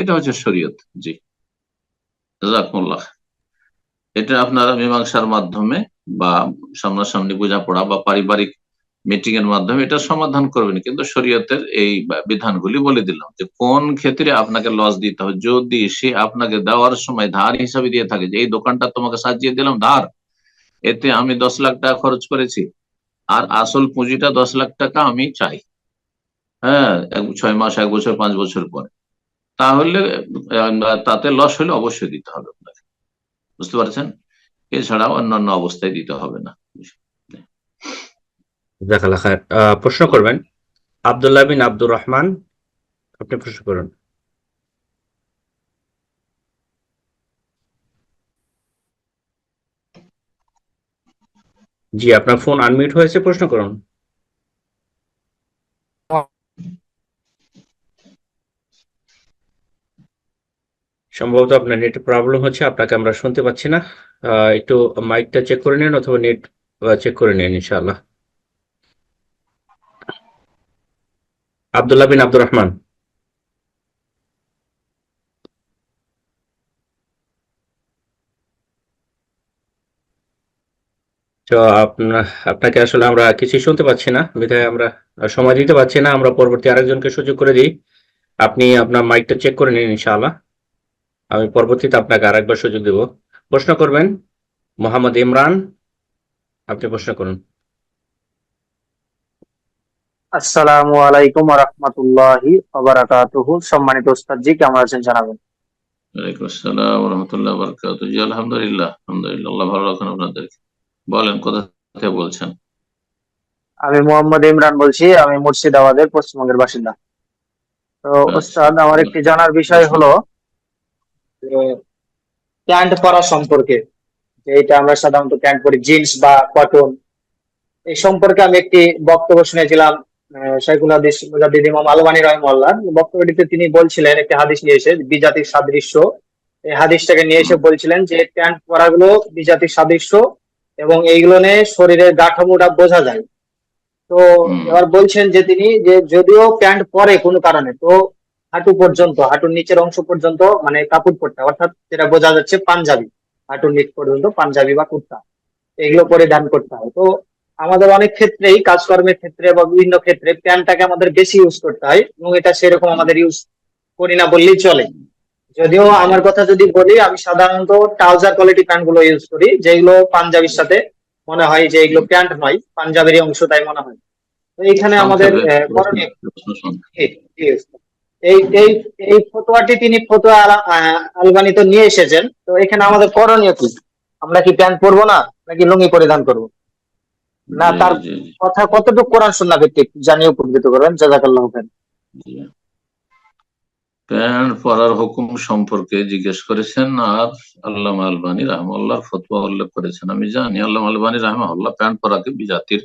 এটা হচ্ছে শরীয়ত। জি, জাযাকুমুল্লাহ। এটা আপনারা মীমাংসার মাধ্যমে বা সামনাসামনি বোঝাপড়া বা পারিবারিক মিটিং এর মাধ্যমে এটা সমাধান করবেন, কিন্তু শরীয়তের এই বিধানগুলি বলে দিলাম যে কোন ক্ষেত্রে আপনাকে লস দিতে হবে। যদি সে আপনাকে দেওয়ার সময় ধার হিসাবে দিয়ে থাকে যে এই দোকানটা তোমাকে সাজিয়ে দিলাম ধার, এতে আমি 10 লাখ টাকা খরচ করেছি আর আসল পুঁজিটা 10 লাখ টাকা আমি চাই, হ্যাঁ, 6 মাস, 1 বছর, 5 বছর পরে, তাহলে তাতে লস হলে অবশ্যই দিতে হবে আপনাকে, বুঝতে পারছেন? এছাড়া অন্যান্য অবস্থায় দিতে হবে না। জাযাকাল্লাহ খায়ের। প্রশ্ন করবেন আব্দুল্লাহ বিন আব্দুর রহমান, আপনি প্রশ্ন করুন। জি, আপনার ফোন আনমিউট হয়েছে, প্রশ্ন করুন। সম্ভবত আপনার নেট প্রবলেম হচ্ছে, আপনাকে আমরা শুনতে পাচ্ছি না। একটু মাইকটা চেক করে নিন অথবা নেট চেক করে নিন ইনশাআল্লাহ। আব্দুল্লাহ বিন আব্দুর রহমান। তো আপনাকে আসলে আমরা কিছু শুনতে পাচ্ছি না, বিধায় আমরা সময় দিতে পারছি না। আমরা পরবর্তী আরেকজনকে সুযোগ করে দিই। আপনি আপনার মাইকটা চেক করে নিন ইনশাআল্লাহ। আমি পরবর্তীতে আপনাকে আরেকবার সুযোগ দেব। প্রশ্ন করবেন মোহাম্মদ ইমরান, আপনি প্রশ্ন করুন। আসসালামু আলাইকুম ওয়া রাহমাতুল্লাহি ওয়া বারাকাতুহু। সম্মানিত ওস্তাদ জি, কেমন আছেন জানাবেন? ওয়ালাইকুম আসসালাম ওয়া রাহমাতুল্লাহি ওয়া বারাকাতুহু। জি, আলহামদুলিল্লাহ, আলহামদুলিল্লাহ, আল্লাহ ভালো রাখুন আপনাদেরকে। বলেন, কোথা থেকে বলছেন? আমি মোহাম্মদ ইমরান বলছি, আমি মুর্শিদাবাদের পশ্চিমবঙ্গের বাসিন্দা। তো আচ্ছা, ওস্তাদ, আমার একটি জানার বিষয় হলো যে প্যান্ট পরা সম্পর্কে, যে এটা আমরা সাধারণত প্যান্ট পরি জিন্স বা কটন, এই সম্পর্কে আমি একটি বক্তব্য শুনেছিলাম শাইখুল হাদিস মুজাদ্দিদ ইমাম আলবানী রাহিমাহুল্লাহ। বক্তব্যটিতে তিনি বলছিলেন, একটি হাদিস নিয়ে এসে বিজাতির সাদৃশ্য, এই হাদিসটাকে নিয়ে এসে বলছিলেন যে প্যান্ট পরাগুলো বিজাতির সাদৃশ্য এবং এইগুলো নিয়ে শরীরের গাঠামোটা বোঝা যায়। তো এবার বলছেন যে তিনি যে যদিও প্যান্ট পরে কোনো কারণে, তো হাঁটু পর্যন্ত, হাঁটুর নিচের অংশ পর্যন্ত মানে কাপড় পরতে হয়, অর্থাৎ যেটা বোঝা যাচ্ছে পাঞ্জাবি, হাঁটুর নিচ পর্যন্ত পাঞ্জাবি বা কুর্তা এগুলো পরিধান করতে হয়। তো আমাদের অনেক ক্ষেত্রেই কাজকর্মের ক্ষেত্রে বা বিভিন্ন ক্ষেত্রে প্যান্টটাকে আমাদের বেশি ইউজ করতে হয় এবং এটা সেরকম আমাদের ইউজ করি না বললেই চলে। যদিও আমার কথা যদি বলি, আমি সাধারণত ট্রাউজার কোয়ালিটি প্যান্ট গুলো ইউজ করি, যেগুলো পাঞ্জাবির সাথে মনে হয় যে এগুলো প্যান্ট নয়, পাঞ্জাবেরই অংশ তাই মনে হয়। তো এইখানে আমাদের করণীয় এই এই এই ফতোয়াটি তিনি ফতোয়া আলবানি তো নিয়ে এসেছেন, তো এখানে আমাদের করণীয় কি? আমরা কি প্যান্ট পরবো না নাকি লুঙ্গি পরিধান করবো, না তার কথা কতটুকু কোরআন সুন্নাহ ভিত্তিক জানিয়ে উপকৃত করবেন? জাযাকাল্লাহু খাইর। প্যান্ট পরার হুকুম সম্পর্কে জিজ্ঞেস করেছেন আর আল্লামা আলবানী রাহমাহুল্লাহর ফতোয়া উল্লেখ করেছেন। আমি জানি আল্লামা আলবানী রাহমাহুল্লাহ প্যান্ট পরাকে বিজাতির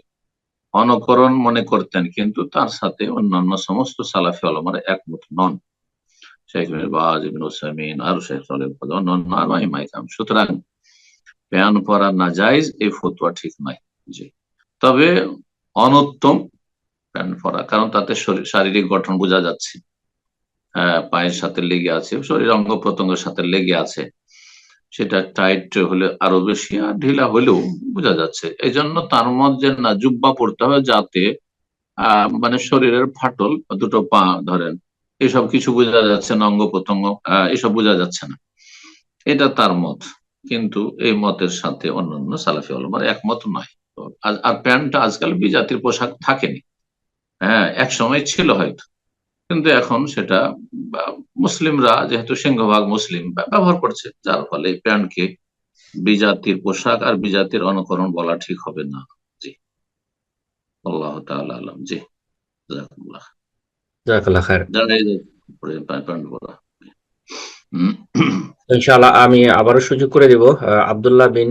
অনুকরণ মনে করতেন, কিন্তু তার সাথে অন্যান্য সমস্ত সালাফি উলামারা একমত নন। শেখ ইবনে বাজ, ইবনে উসাইমিন, আর শেখ সালেহ আল অন্যান্য আর আইমায়ে কেরাম। সুতরাং প্যান্ট পরা নাজায়েজ, এই ফতোয়া ঠিক নয়। জি, তবে অনুত্তম প্যান্ট পরা, কারণ তাতে শারীরিক গঠন বোঝা যাচ্ছে, পায়ের সাথে লেগে আছে, শরীর অঙ্গ প্রত্যঙ্গের সাথে লেগে আছে, সেটা টাইট হলে আরো বেশি, আর ঢিলা হলেও বোঝা যাচ্ছে। এই জন্য তার মধ্যে না জুব্বা পড়তে হবে, যাতে মানে শরীরের ফাটল, দুটো পা ধরেন, এসব কিছু বোঝা যাচ্ছে না, অঙ্গ প্রত্যঙ্গ এসব বোঝা যাচ্ছে না, এটা তার মত। কিন্তু এই মতের সাথে অন্যান্য সালাফি উলামার একমত নয়। আর প্যান্টটা আজকাল বিজাতির পোশাক থাকেনি, হ্যাঁ, এক সময় ছিল হয়তো, কিন্তু এখন সেটা মুসলিমরা যেহেতু সিংহভাগ মুসলিম ব্যবহার করছে, যার ফলে প্যান্টকে বিজাতির পোশাক আর বিজাতির অনুকরণ বলা ঠিক হবে না। জি, আল্লাহ তাআলা আলাম। জি, জাযাকাল্লাহ। জাযাকাল্লাহ খায়ের। প্যান্ট পরা ইনশাআল্লাহ আমি আবারও সুযোগ করে দেব। আব্দুল্লাহ বিন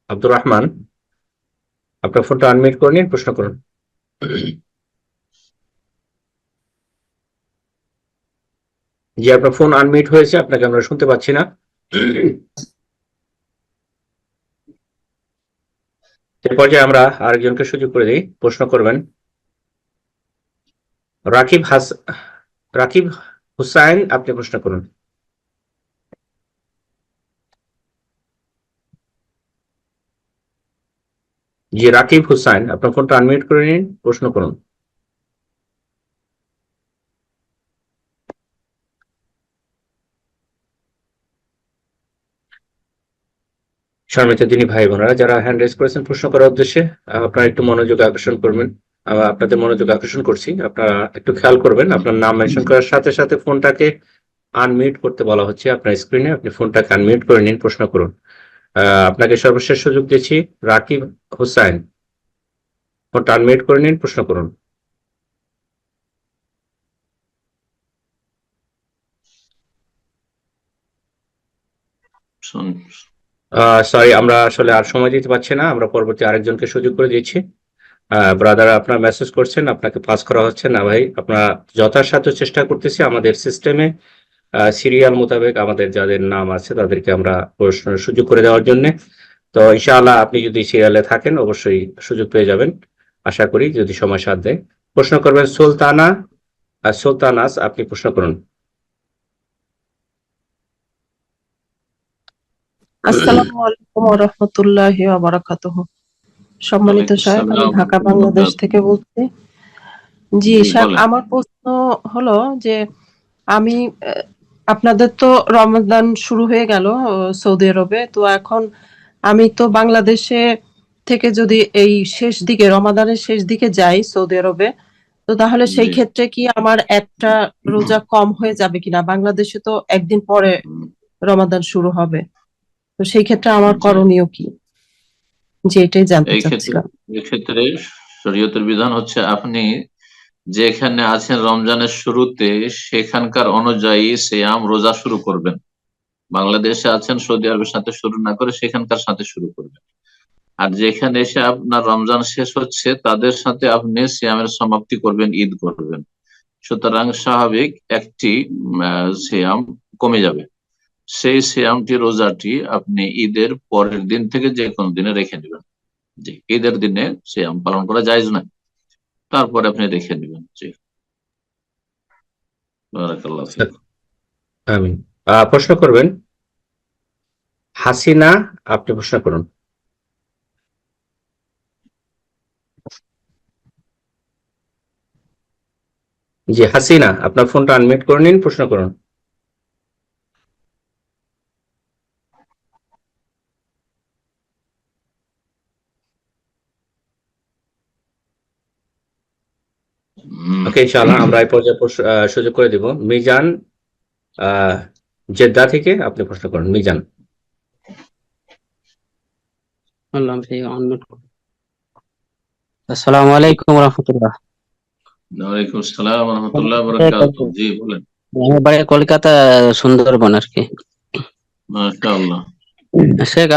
আব্দুর রহমান, আপনার ফোনটা আনমিউট করে নিন, প্রশ্ন করুন। জি, আপনার ফোন আনমিউট হয়েছে, আপনাকে আমরা শুনতে পাচ্ছি না। এ পর্যায়ে আমরা আরেকজনকে সুযোগ করে দিই, প্রশ্ন করবেন। রাকিব হুসাইন, আপনি প্রশ্ন করুন। জি রাকিব হুসাইন, আপনার ফোনটা আনমিউট করে নিন, প্রশ্ন করুন। সম্মানিত দিনী ভাই বোনেরা, যারা হ্যান্ড রেজ করেছেন প্রশ্ন করার উদ্দেশ্যে, আপনারা একটু মনোযোগ আকর্ষণ করবেন। আপনাদের মনোযোগ আকর্ষণ করছি, আপনারা একটু খেয়াল করবেন। আপনার নাম মেনশন করার সাথে সাথে ফোনটাকে আনমিউট করতে বলা হচ্ছে আপনার স্ক্রিনে, আপনি ফোনটাকে আনমিউট করে নিন, প্রশ্ন করুন। আপনাকে সর্বশেষ সুযোগ দিচ্ছি, রাকিব হুসাইন, ফোনটা আনমিউট করে নিন, প্রশ্ন করুন। সরি, আমরা আসলে আর সময় দিতে পারছি না, আমরা পরবর্তী আরেকজনকে সুযোগ করে দিচ্ছি। ব্রাদার আপনার মেসেজ করছেন, আপনাকে পাস করা হচ্ছে না ভাই। আপনারা যথাসাধ্য চেষ্টা করতেছি আমাদের সিস্টেমে সিরিয়াল মোতাবেক আমাদের যাদের নাম আছে তাদেরকে আমরা প্রশ্নের সুযোগ করে দেওয়ার জন্য। তো ইনশাআল্লাহ আপনি যদি সিরিয়ালে থাকেন অবশ্যই সুযোগ পেয়ে যাবেন, আশা করি, যদি সময় সাথ দেয়। প্রশ্ন করবেন সুলতানাস, আপনি প্রশ্ন করুন। আসসালামু আলাইকুম ওয়া রাহমাতুল্লাহি ওয়া বারাকাতুহু। সম্মানিত সাহেব, আমি ঢাকা বাংলাদেশ থেকে বলছি। জি সাহেব, আমার প্রশ্ন হলো যে আমি আপনাদের তো রমাদান শুরু হয়ে গেল সৌদি আরবে, তো এখন আমি তো বাংলাদেশে থেকে যদি এই শেষ দিকে রমাদানের শেষ দিকে যাই সৌদি আরবে, তো তাহলে সেই ক্ষেত্রে কি আমার একটা রোজা কম হয়ে যাবে কিনা? বাংলাদেশে তো একদিন পরে রমাদান শুরু হবে, তো সেই ক্ষেত্রে আমার করণীয় কি, যে এটাই জানতে চাচ্ছিলাম। এই ক্ষেত্রে শরীয়তের বিধান হচ্ছে আপনি যেখানে আছেন রমজানের শুরুতে সেখানকার অনুযায়ী সিয়াম রোজা শুরু করবেন। বাংলাদেশে আছেন, সৌদি আরবের সাথে শুরু না করে সেখানকার সাথে শুরু করবেন। আর যেখানে এসে আপনার রমজান শেষ হচ্ছে তাদের সাথে আপনি সিয়ামের সমাপ্তি করবেন, ঈদ করবেন। সুতরাং স্বাভাবিক একটি সিয়াম কমে যাবে। সেই সিয়ামটি, রোজাটি আপনি ঈদের পরের দিন থেকে যে কোনো দিনে রেখে নেবেন। জি, ঈদের দিনে সিয়াম পালন করা জায়েজ নয়, তারপরে আপনি রেখে নেবেন। জি, বারাকাল্লাহু ফিক। আমিন। প্রশ্ন করবেন হাসিনা, আপনি প্রশ্ন করুন। জি হাসিনা, আপনার ফোনটা আনমিউট করে নিন, প্রশ্ন করুন। ওকে, ইনশাআল্লাহ আমরা এই পর্যায়ে সুযোগ করে দিব। মিজান জেদ্দা থেকে আপনি প্রশ্ন করুন। মিজান। আসসালামু আলাইকুম রাহমাতুল্লাহ। ওয়ালাইকুম আসসালাম ওয়া রাহমাতুল্লাহি ওয়া বারাকাতুহু। জি বলেন। আমার বাড়ি কলকাতা, সুন্দরবন আর কি। মাশাআল্লাহ। শেখ,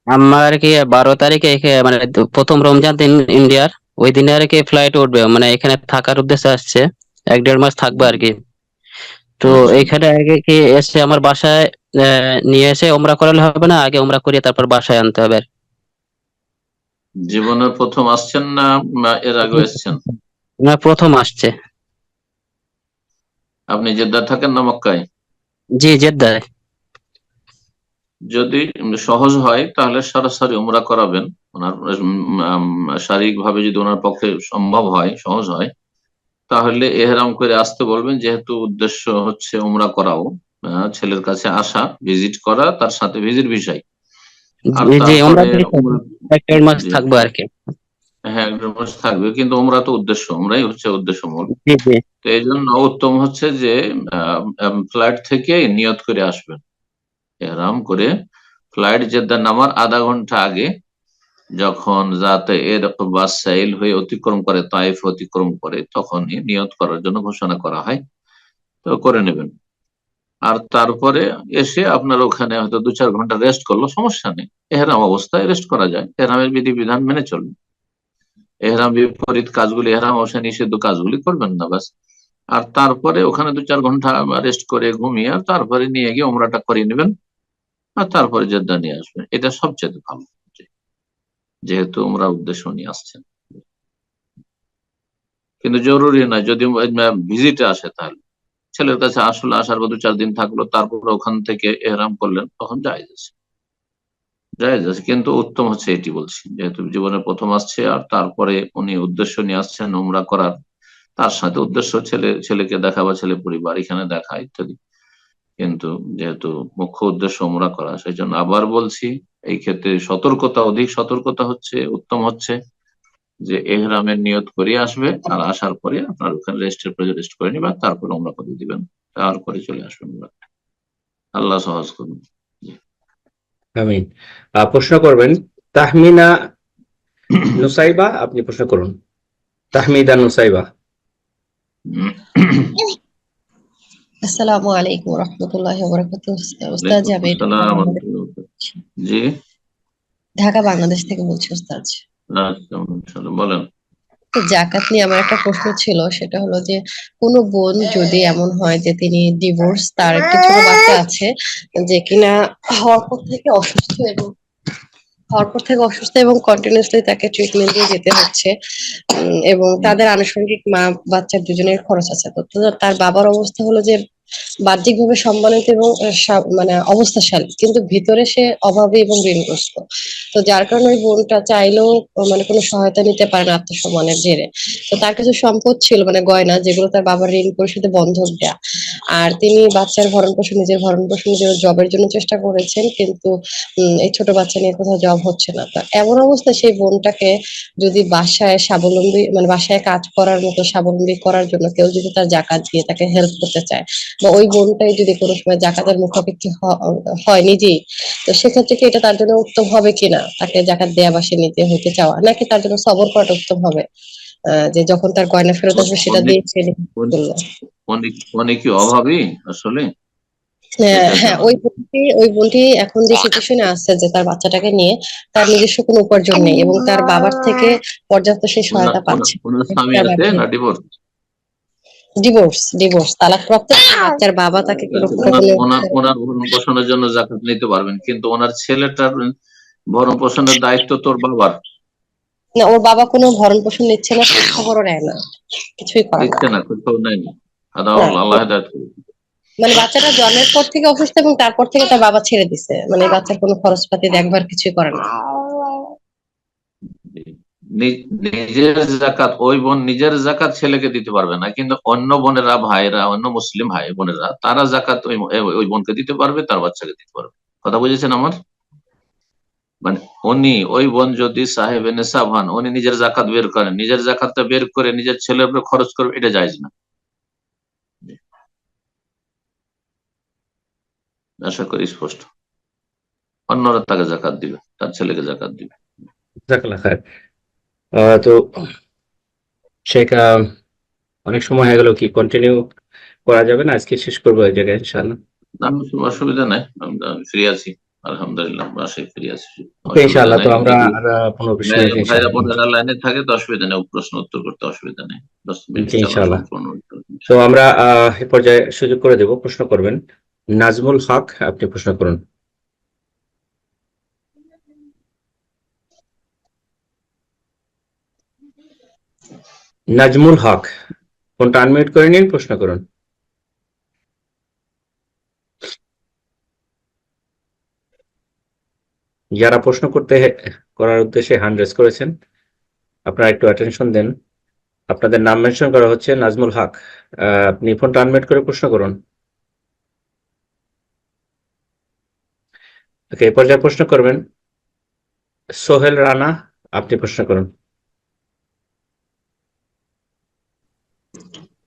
আমার কি 12 তারিখে মানে প্রথম রমজান দিন ইন্ডিয়ার, ওই দিনে আর কি ফ্লাইট উঠবে, মানে এখানে থাকার উদ্দেশ্যে আসছে, 1-1.5 মাস থাকবে আর কি। তো এখানে আগে কি এসে আমার বাসায় নিয়ে এসে ওমরা করালে হবে না, আগে ওমরা করিয়ে তারপর বাসায় আনতে হবে? জীবনের প্রথম আসছেন না এর আগে এসেছেন? না, প্রথম আসছে। আপনি জেদ্দা থাকেন না মক্কায়? জি, জেদ্দায়। যদি সহজ হয় তাহলে সরাসরি উমরা করাবেন ওনার, শারীরিক ভাবে যদি ওনার পক্ষে সম্ভব হয়, সহজ হয়, তাহলে এহরাম করে আসতে বলবেন। যেহেতু উদ্দেশ্য হচ্ছে উমরা করাও, ছেলের কাছে আসা, ভিজিট করা, তার সাথে ভিজিট ভিসাই। আর তারপরে 1-1.5 মাস থাকবো আর কি। হ্যাঁ, 1.5 মাস থাকবে, কিন্তু উমরা তো উদ্দেশ্য, উমরাই হচ্ছে উদ্দেশ্য মূল। তো এই জন্য উত্তম হচ্ছে যে ফ্লাইট থেকে নিয়ত করে আসবেন, এহরাম করে ফ্লাইট জেদ্দা নামার আধা ঘন্টা আগে, যখন যাতে এর বাস সাইল হয়ে অতিক্রম করে, তাইফ অতিক্রম করে, তখনই নিয়ত করার জন্য ঘোষণা করা হয়, তো করে নেবেন। আর তারপরে এসে আপনার ওখানে হয়তো 2-4 ঘন্টা রেস্ট করলো, সমস্যা নেই, এহরাম অবস্থায় রেস্ট করা যায়, এহরামের বিধিবিধান মেনে চলবে। এহরাম বিপরীত কাজগুলি, এহরাম অবস্থায় নিষিদ্ধ কাজগুলি করবেন না, ব্যাস। আর তারপরে ওখানে 2-4 ঘন্টা রেস্ট করে ঘুমিয়ে আর তারপরে নিয়ে গিয়ে ওমরাটা করিয়ে নেবেন, আর তারপরে জেদ্দা নিয়ে আসবেন, এটা সবচেয়ে ভালো। যেহেতু ওমরা উদ্দেশ্য নিয়ে আসছেন। কিন্তু জরুরি না, যদি ভিজিটে আসে তাহলে ছেলের কাছে আসলে আসার পর 2-4 দিন থাকলো, তারপর ওখান থেকে এহরাম করলেন, তখন জায়েজ আছে, জায়েজ আছে। কিন্তু উত্তম হচ্ছে এটি বলছি, যেহেতু জীবনের প্রথম আসছে আর তারপরে উনি উদ্দেশ্য নিয়ে আসছেন উমরা করার, তার সাথে উদ্দেশ্য ছেলেকে দেখা বা ছেলে পরিবার এখানে দেখা ইত্যাদি, কিন্তু যেহেতু মুখ্য উদ্দেশ্য উমরা করা, সেই জন্য আবার বলছি এই ক্ষেত্রে সতর্কতা, অধিক সতর্কতা হচ্ছে, উত্তম হচ্ছে যে এহরামের নিয়ত করে আসবে, আর আসার পরে আপনার ওখানে রেস্টের প্রয়োজন রেস্ট করে নিবেন, তারপরে উমরা করে দিবেন, তারপরে চলে আসবেন উমরা। আল্লাহ সহজ করুন। আমিন। প্রশ্ন করবেন তাহমিনা নুসাইবা, আপনি প্রশ্ন করুন। তাহমিদা নুসাইবা। আসসালামু আলাইকুম রহমতুল্লাহি ওয়া বারাকাতুহু। উস্তাদ, ওয়ালাইকুম আমি আসসালাম ওয়া রাহমাতুল্লাহ। জি, ঢাকা বাংলাদেশ থেকে বলছি উস্তাদ। আচ্ছা, মাশাআল্লাহ, বলেন। তো জাকাত নিয়ে আমার একটা প্রশ্ন ছিল, সেটা হলো যে কোনো বোন যদি এমন হয় যে তিনি ডিভোর্স, তার একটা ছোট বাচ্চা আছে যে কিনা হওয়ার পর থেকে অসুস্থ এবং কন্টিনিউসলি তাকে ট্রিটমেন্ট দিয়ে যেতে হচ্ছে, এবং তাদের আনুষঙ্গিক মা বাচ্চার দুজনের খরচ আছে। তো তার বাবার অবস্থা হলো যে বাহ্যিকভাবে সম্মানিত এবং মানে অবস্থাশালী, কিন্তু ভিতরে সে অভাবী এবং ঋণগ্রস্ত। তো যার কারণে ওই বোনটা চাইলেও মানে কোনো সহায়তা নিতে পারে না আত্মসম্মানের জেরে। তো তার কিছু সম্পদ ছিল, মানে গয়না, যেগুলো তার বাবার ঋণ পরিশোধে বন্ধক দেয়া। আর তিনি বাচ্চার নিজের ভরণ পোষণ নিজের জবের জন্য চেষ্টা করেছেন, কিন্তু এই ছোট বাচ্চা নিয়ে কোথাও জব হচ্ছে না। তো এমন অবস্থায় সেই বোনটাকে যদি বাসায় স্বাবলম্বী, মানে বাসায় কাজ করার মতো স্বাবলম্বী করার জন্য কেউ যদি তার জাকাত দিয়ে তাকে হেল্প করতে চায়, বা ওই বোনটাই যদি কোনো সময় জাকাতের মুখাপেক্ষী হয় নিজেই, তো সেক্ষেত্রে কি এটা তার জন্য উত্তম হবে কিনা, তাকে জাকাত দেয়া বা সে নিজে হইতে চাওয়া, নাকি তার জন্য সবর করাটা উত্তম হবে, যে যখন তার গয়না ফেরত আসবে সেটা দিয়ে সে করলো? উনি কি অভাবী আসলে? হ্যাঁ, ওই বোনটি এখন যে সিচুয়েশনে আছে যে তার বাচ্চাটাকে নিয়ে তার নিজস্ব কোনো উপার্জন নেই, এবং তার বাবার থেকে পর্যাপ্ত সে সহায়তা পাচ্ছে। ওনার স্বামী আছে না ডিভোর্স? ডিভোর্স তালাকপ্রাপ্ত, বাচ্চার বাবা তাকে কখনো ওনার ভরণ পোষণের জন্য জাকাত নিতে পারবেন, কিন্তু ওনার ছেলেটার ভরণ পোষণের দায়িত্ব তোর বাবার। না, ওর বাবা কোনো ভরণ পোষণ নিচ্ছে না, খবরও নেয় না, কিছুই করে না। দিচ্ছে না, কোথাও নেয়নি। আল্লাহ হেদায়েত করুন। মানে বাচ্চাটা জন্মের পর থেকে অসুস্থ, এবং তারপর থেকে তার বাবা ছেড়ে দিছে, মানে বাচ্চার কোনো খরচপাতি দেখভার কিছুই করে না। নিজের জাকাত ওই বোন নিজের জাকাত ছেলেকে দিতে পারবে না, কিন্তু অন্য বোনেরা, ভাইরা, অন্য মুসলিম ভাই বোনেরা, তারা জাকাত ওই বোনকে দিতে পারবে, তার বাচ্চাকে দিতে পারবে। কথা বুঝেছেন আমার? মানে ওই বোন যদি সাহেবে নেশাব হন, উনি নিজের জাকাত বের করেন, নিজের জাকাতটা বের করে নিজের ছেলের উপরে খরচ করবে, এটা জায়েজ না। আশা করি স্পষ্ট। অন্যরা তাকে জাকাত দিবে, তার ছেলেকে জাকাত দিবে। জাযাকাল্লাহ খায়ের। তো শেখ, অনেক সময় হয়ে গেল, কি কন্টিনিউ করা যাবে না? আজকে শেষ করবো এই জায়গায় ইনশাআল্লাহ। অসুবিধা নাই, ফ্রি আছি আলহামদুলিল্লাহ, বাসায় ফ্রি আছি, ওকে ইনশাআল্লাহ। তো আমরা আর 15-20 মিনিট ভাইরা ইনশাআল্লাহ। বোনেরা লাইনে থাকে তো অসুবিধা নেই, প্রশ্ন উত্তর করতে অসুবিধা নেই, 10 মিনিট জি ইনশাআল্লাহ। সম্পূর্ণ উত্তর। তো আমরা এই পর্যায়ে সুযোগ করে দেব, প্রশ্ন করবেন নাজমুল হক, আপনি প্রশ্ন করুন। নাজমুল হক, ফোনটা আনমিউট করে নিন, প্রশ্ন করুন। যারা প্রশ্ন করার উদ্দেশ্যে হ্যান্ড রেজ করেছেন, আপনারা একটু অ্যাটেনশন দেন। আপনাদের নাম মেনশন করা হচ্ছে নাজমুল হক, আপনি ফোনটা আনমিউট করে প্রশ্ন করুন। ওকে, এই পর্যায়ে প্রশ্ন করবেন সোহেল রানা, আপনি প্রশ্ন করুন।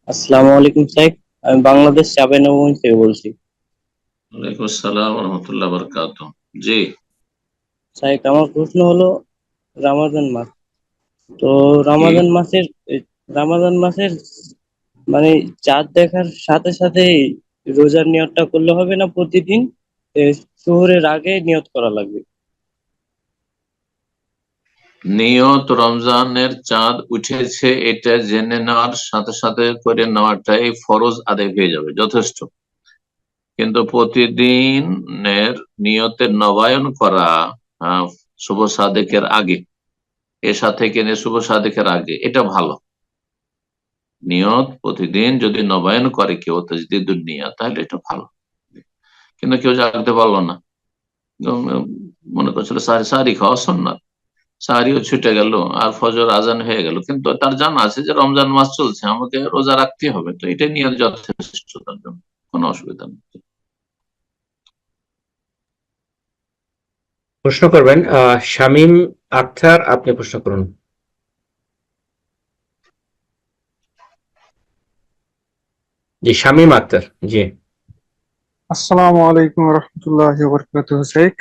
আসসালামু আলাইকুম স্যার, আমি বাংলাদেশ চাঁপাইনবাবগঞ্জ থেকে বলছি। ওয়ালাইকুম আসসালাম ওয়া রাহমাতুল্লাহি ওয়া বারাকাতুহু। জি স্যার, আমার প্রশ্ন হলো রমাদান মাস, তো রমাদান মাসের মানে চাঁদ দেখার সাথে সাথে রোজার নিয়তটা করলে হবে না? প্রতিদিন সুহরের আগে নিয়ত করা লাগবে? নিয়ত রমজানের চাঁদ উঠেছে এটা জেনে নেওয়ার সাথে সাথে করে নেওয়াটাই ফরজ আদায় হয়ে যাবে, যথেষ্ট। কিন্তু প্রতিদিনের নিয়তের নবায়ন করা শুভ সাদেকের আগে, এশা থেকে নিয়ে শুভ সাদেকের আগে, এটা ভালো। নিয়ত প্রতিদিন যদি নবায়ন করে কেউ তাজদিদুন নিয়ত, তাহলে এটা ভালো। কিন্তু কেউ জাগতে পারলো না, মনে করছিল সারি খাওয়া সুন্নাত, সারিও ছুটে গেল আর ফজর আজান হয়ে গেল, কিন্তু তার জানা আছে যে রমজান মাস চলছে, আমাকে রোজা রাখতে হবে, তো এটা নিয়ে যথেষ্ট, তার জন্য কোনো অসুবিধা নেই। প্রশ্ন করবেন শামীম আখতার, আপনি প্রশ্ন করুন। জি, শামীম আখতার, জি। আসসালামু আলাইকুম রহমতুল্লাহি ওয়া বারাকাতুহু। শেখ,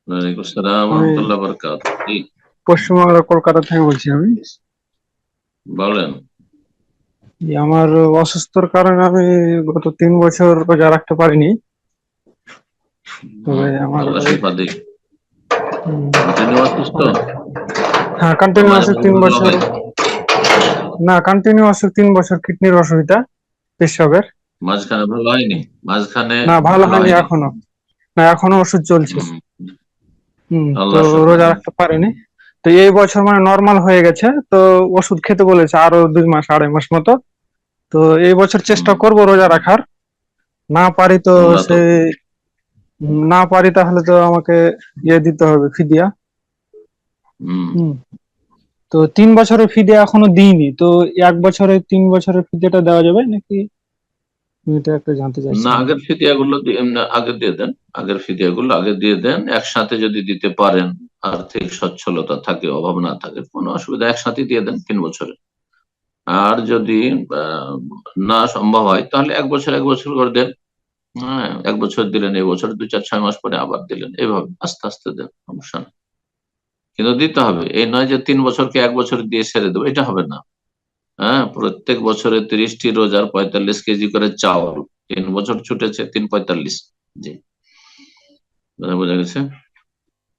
ওয়ালাইকুম আসসালাম ওয়া রাহমাতুল্লাহি ওয়া বারাকাতুহু। জি, পশ্চিমবঙ্গের কলকাতা থেকে বলছি আমি। বলেন। আমার অসুস্থর কারণে আমি গত 3 বছর রোজা রাখতে পারিনি। তবে আমার আল্লাহ শিফা দিক। হুম, কন্টিনিউ অসুস্থ? হ্যাঁ, কন্টিনিউয়াস 3 বছর, না কন্টিনিউয়াস 3 বছর কিডনির অসুবিধা, পেশাবের। মাঝখানে ভালো হয়নি? মাঝখানে না, ভালো হয়নি এখনো, না এখনো ওষুধ চলছে। তো আল্লাহ শিফা রোজা দিক। রাখতে পারিনি। তো এই বছর মানে নর্মাল হয়ে গেছে, তো ওষুধ খেতে বলেছে আরো 2 মাস 2.5 মাস মতো। তো এই বছর চেষ্টা করব রোজা রাখার। না পারি তো আল্লাহ তো সে না পারি তাহলে তো আমাকে দিতে হবে ফিদিয়া। হুম। তো 3 বছরের ফিদিয়া এখনো দিইনি, তো 1 বছরের 3 বছরের ফিদিয়াটা দেওয়া যাবে নাকি? আমি এটা একটা জানতে না, চাইছিলাম। আগের ফিদিয়াগুলো আগে দিয়ে দেন, আগের ফিদিয়াগুলো আগে দিয়ে দেন, একসাথে যদি দিতে পারেন, আর্থিক সচ্ছলতা থাকে, অভাব না থাকে, কোনো অসুবিধা, একসাথে দিয়ে দেন 3 বছরে। আর যদি না সম্ভব হয় তাহলে 1 বছর 1 বছর করে দেন। হ্যাঁ, 1 বছর দিলেন, এই বছর 2, 4, 6 মাস পরে আবার দিলেন, এইভাবে আস্তে আস্তে দেন, সমস্যা নেই। কিন্তু দিতে হবে, এই নয় যে 3 বছরকে 1 বছর দিয়ে ছেড়ে দেবো, এটা হবে না। হ্যাঁ, প্রত্যেক বছরে 30টি রোজার 45 কেজি করে চাউল, 3 বছর ছুটেছে, 3 45। জি, বোঝা গেছে?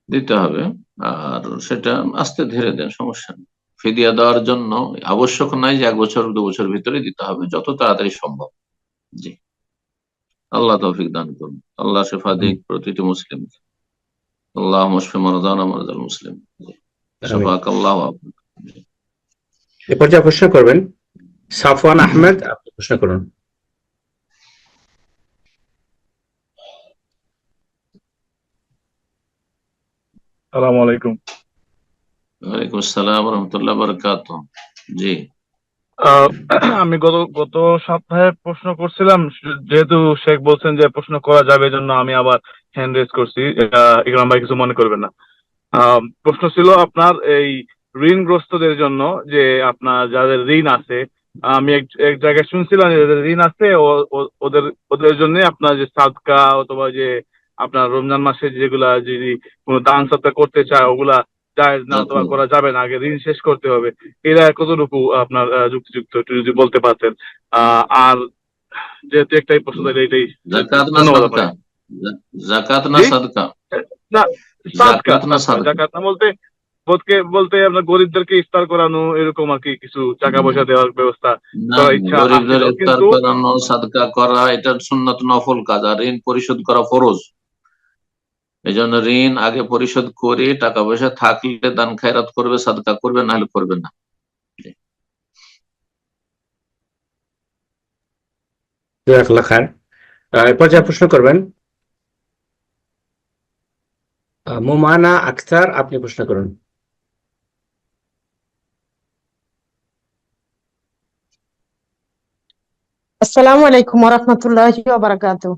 দিতে হবে। আর সেটা আস্তে ধীরে দেন, সমস্যা নেই। ফিদিয়া দেওয়ার জন্য আবশ্যক নাই যে 1 বছর 2 বছর ভিতরে দিতে হবে, যত তাড়াতাড়ি সম্ভব। জি, আল্লাহ তৌফিক দান করুন। আল্লাহ শিফা দিক প্রতিটি মুসলিম। আল্লাহ মুশফি মারদানা মারদাল মুসলিম। শাফাক আল্লাহ। এ পর্যায়ে প্রশ্ন করবেন সাফওয়ান আহমেদ, আপনি প্রশ্ন করুন। আসসালামু আলাইকুম। ওয়ালাইকুম আসসালাম ওয়া রাহমাতুল্লাহি ওয়া বারাকাতুহু। জি, আমি গত সপ্তাহে প্রশ্ন করছিলাম, যেহেতু শেখ বলছেন যে প্রশ্ন করা যাবে, জন্য আমি আবার হ্যান্ড রেজ করছি। ইকরাম ভাই কিছু মনে করবেন না। প্রশ্ন ছিল আপনার এই ঋণগ্রস্তদের জন্য, যে আপনার যাদের ঋণ আছে, আমি এক জায়গায় শুনছিলাম যে যাদের ঋণ আছে ওদের ওদের জন্য আপনার যে সাদকা অথবা যে আপনার রমজান মাসে যেগুলা যদি কোনো দান সৎকার করতে চায় ওগুলা জায়েজ না, অথবা করা যাবে না, আগে ঋণ শেষ করতে হবে। এরা কতটুকু আপনার যুক্তিযুক্ত, একটু যদি বলতে পারতেন। আর যেহেতু একটাই প্রশ্ন, এটাই। যাকাত না ধন্যবাদ সাদকা? আপনাকে। যাকাত না সাদকা? না, সাদকা, যাকাত না সাদকা? জাকাত না বলতে বলতে আপনার গরিবদেরকে ইফতার করানো, এরকম আর কি, কিছু টাকা পয়সা দেওয়ার ব্যবস্থা না, করার ইচ্ছা গরিবদের আছিল, ইফতার কিন্তু করানো, সাদকা করা, এটা সুন্নাত নফল কাজ, আর ঋণ পরিশোধ করা ফরজ। এই জন্য ঋণ আগে পরিশোধ করে টাকা পয়সা থাকলে দান খায়রাত করবে, সাদকা করবে, না হলে করবে না। জাযাকাল্লাহ খায়ের। এ পর্যায়ে প্রশ্ন করবেন মোমানা আখতার, আপনি প্রশ্ন করুন। আসসালামু আলাইকুম ওয়া রাহমাতুল্লাহি ওয়া বারাকাতুহু।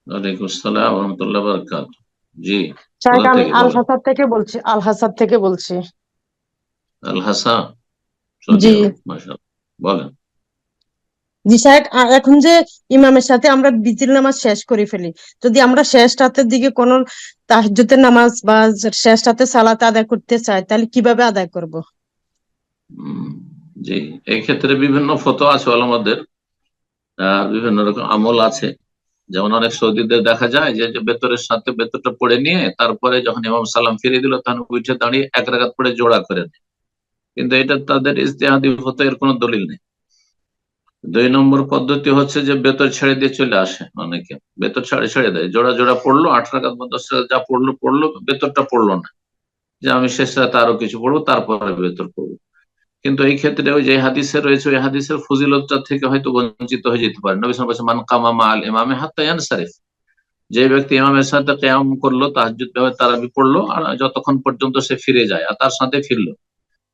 ওয়ালাইকুম আসসালাম ওয়া রাহমাতুল্লাহি ওয়া বারাকাতুহু। জি, শাইখ, কোথা আমি থেকে আল বলেন? হাসাদ থেকে বলছি, আল হাসাদ থেকে বলছি। আল হাসান, সৌদি জি আরব, মাশাআল্লাহ। বলেন। জি শাইখ, এখন যে ইমামের সাথে আমরা বিতির নামাজ শেষ করে ফেলি, যদি আমরা শেষ রাতের দিকে কোন তাহাজ্জুদের নামাজ বা শেষ রাতে সালাত আদায় করতে চাই, তাহলে কিভাবে আদায় করব? জি, এই ক্ষেত্রে বিভিন্ন ফতোয়া আছে ওলামাদের, বিভিন্ন রকম আমল আছে। যেমন অনেক সৌদিদের দেখা যায় যে বেতরের সাথে বেতরটা পড়ে নিয়ে তারপরে যখন ইমাম সালাম ফিরিয়ে দিল তখন উঠে দাঁড়িয়ে 1 রাকাত পড়ে জোড়া করে দেয়, কিন্তু এটা তাদের ইজতিহাদি ফতোয়া, এর কোনো দলিল নেই। 2 নম্বর পদ্ধতি হচ্ছে যে বেতর ছেড়ে দিয়ে চলে আসে, অনেকে বেতর ছেড়ে দেয়, জোড়া জোড়া পড়লো, 8 রাকাত বা 10 রাকাত যা পড়লো, বেতরটা পড়লো না, যে আমি শেষ রাতে আরো কিছু পড়বো তারপরে বেতর করবো। কিন্তু এই ক্ষেত্রে ওই যে হাদিসে রয়েছে ওই হাদিসের ফজিলতটা থেকে হয়তো বঞ্চিত হয়ে যেতে পারে। নবী সাল্লাল্লাহু আলাইহি ওয়াসাল্লাম বলেছেন, মান কামা মা'আল ইমামি হাত্তা ইয়ানসারিফ, যে ব্যক্তি ইমামের সাথে কিয়াম করলো, তাহাজ্জুদ তারাবি পড়লো, আর যতক্ষণ পর্যন্ত সে ফিরে যায় আর তার সাথে ফিরলো,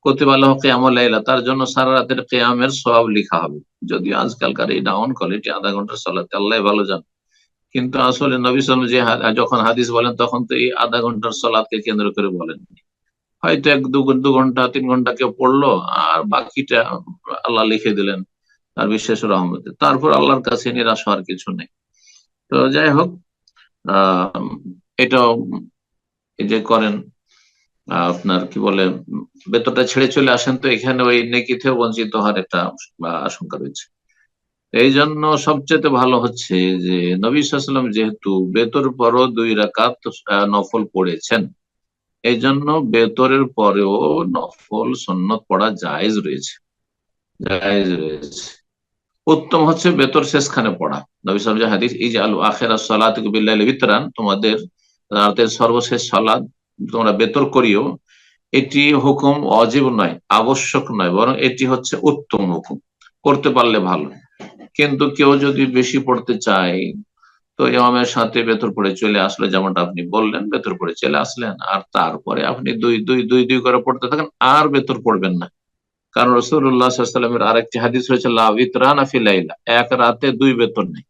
কুতিবা লাহু কিয়ামুল লাইলা, তার জন্য সারা রাতের কিয়ামের সওয়াব লেখা হবে। যদিও আজকালকার এই ডাউন কোয়ালিটি আধা ঘন্টার সালাতে আল্লাহ ভালো জানে, কিন্তু আসলে নবী সাল্লাল্লাহু আলাইহি ওয়াসাল্লাম যে যখন হাদিস বলেন তখন তো এই আধা ঘন্টার সালাতকে কেন্দ্র করে বলেন। হয়তো দু ঘন্টা 3 ঘন্টা কেউ পড়লো আর বাকিটা আল্লাহ লিখে দিলেন তার বিশেষ রহমতে, তারপর আল্লাহর কাছে নিরাশ হওয়ার কিছু নেই। তো যাই হোক, এটাও এই যে করেন আপনার কি বলে বেতনটা ছেড়ে চলে আসেন, তো এখানে ওই নেকি থেকে বঞ্চিত হওয়ার একটা আশঙ্কা রয়েছে। এই জন্য সবচেয়ে ভালো হচ্ছে যে নবী সাল্লাল্লাহু আলাইহি ওয়াসাল্লাম যেহেতু বেতর পরও 2 রাকাত নফল পড়েছেন, এই জন্য বেতরের পরেও নফল সুন্নত পড়া জায়েজ রয়েছে, জায়েজ রয়েছে। উত্তম হচ্ছে বেতর শেষখানে পড়া। নবী সাল্লাল্লাহু আলাইহি ওয়াসাল্লাম হাদিস, ইজআলু আখিরাস সালাতি বিল-লাইলি বিতরান, তোমাদের রাতের সর্বশেষ সালাত তোমরা বেতর করিও। এটি হুকুম ওয়াজিব নয়, আবশ্যক নয়, বরং এটি হচ্ছে উত্তম হুকুম, করতে পারলে ভালো। কিন্তু কেউ যদি বেশি পড়তে চায় তো ইমামের সাথে বেতর পড়ে চলে আসলে, যেমনটা আপনি বললেন, বেতর পড়ে চলে আসলেন আর তারপরে আপনি দুই করে পড়তে থাকেন, আর বেতর পড়বেন না। কারণ রাসূলুল্লাহ সাল্লাল্লাহু আলাইহি ওয়াসাল্লামের আরেকটি হাদিস রয়েছে, লা বিতরানা ফি লাইলা, এক রাতে 2 বেতর নেই,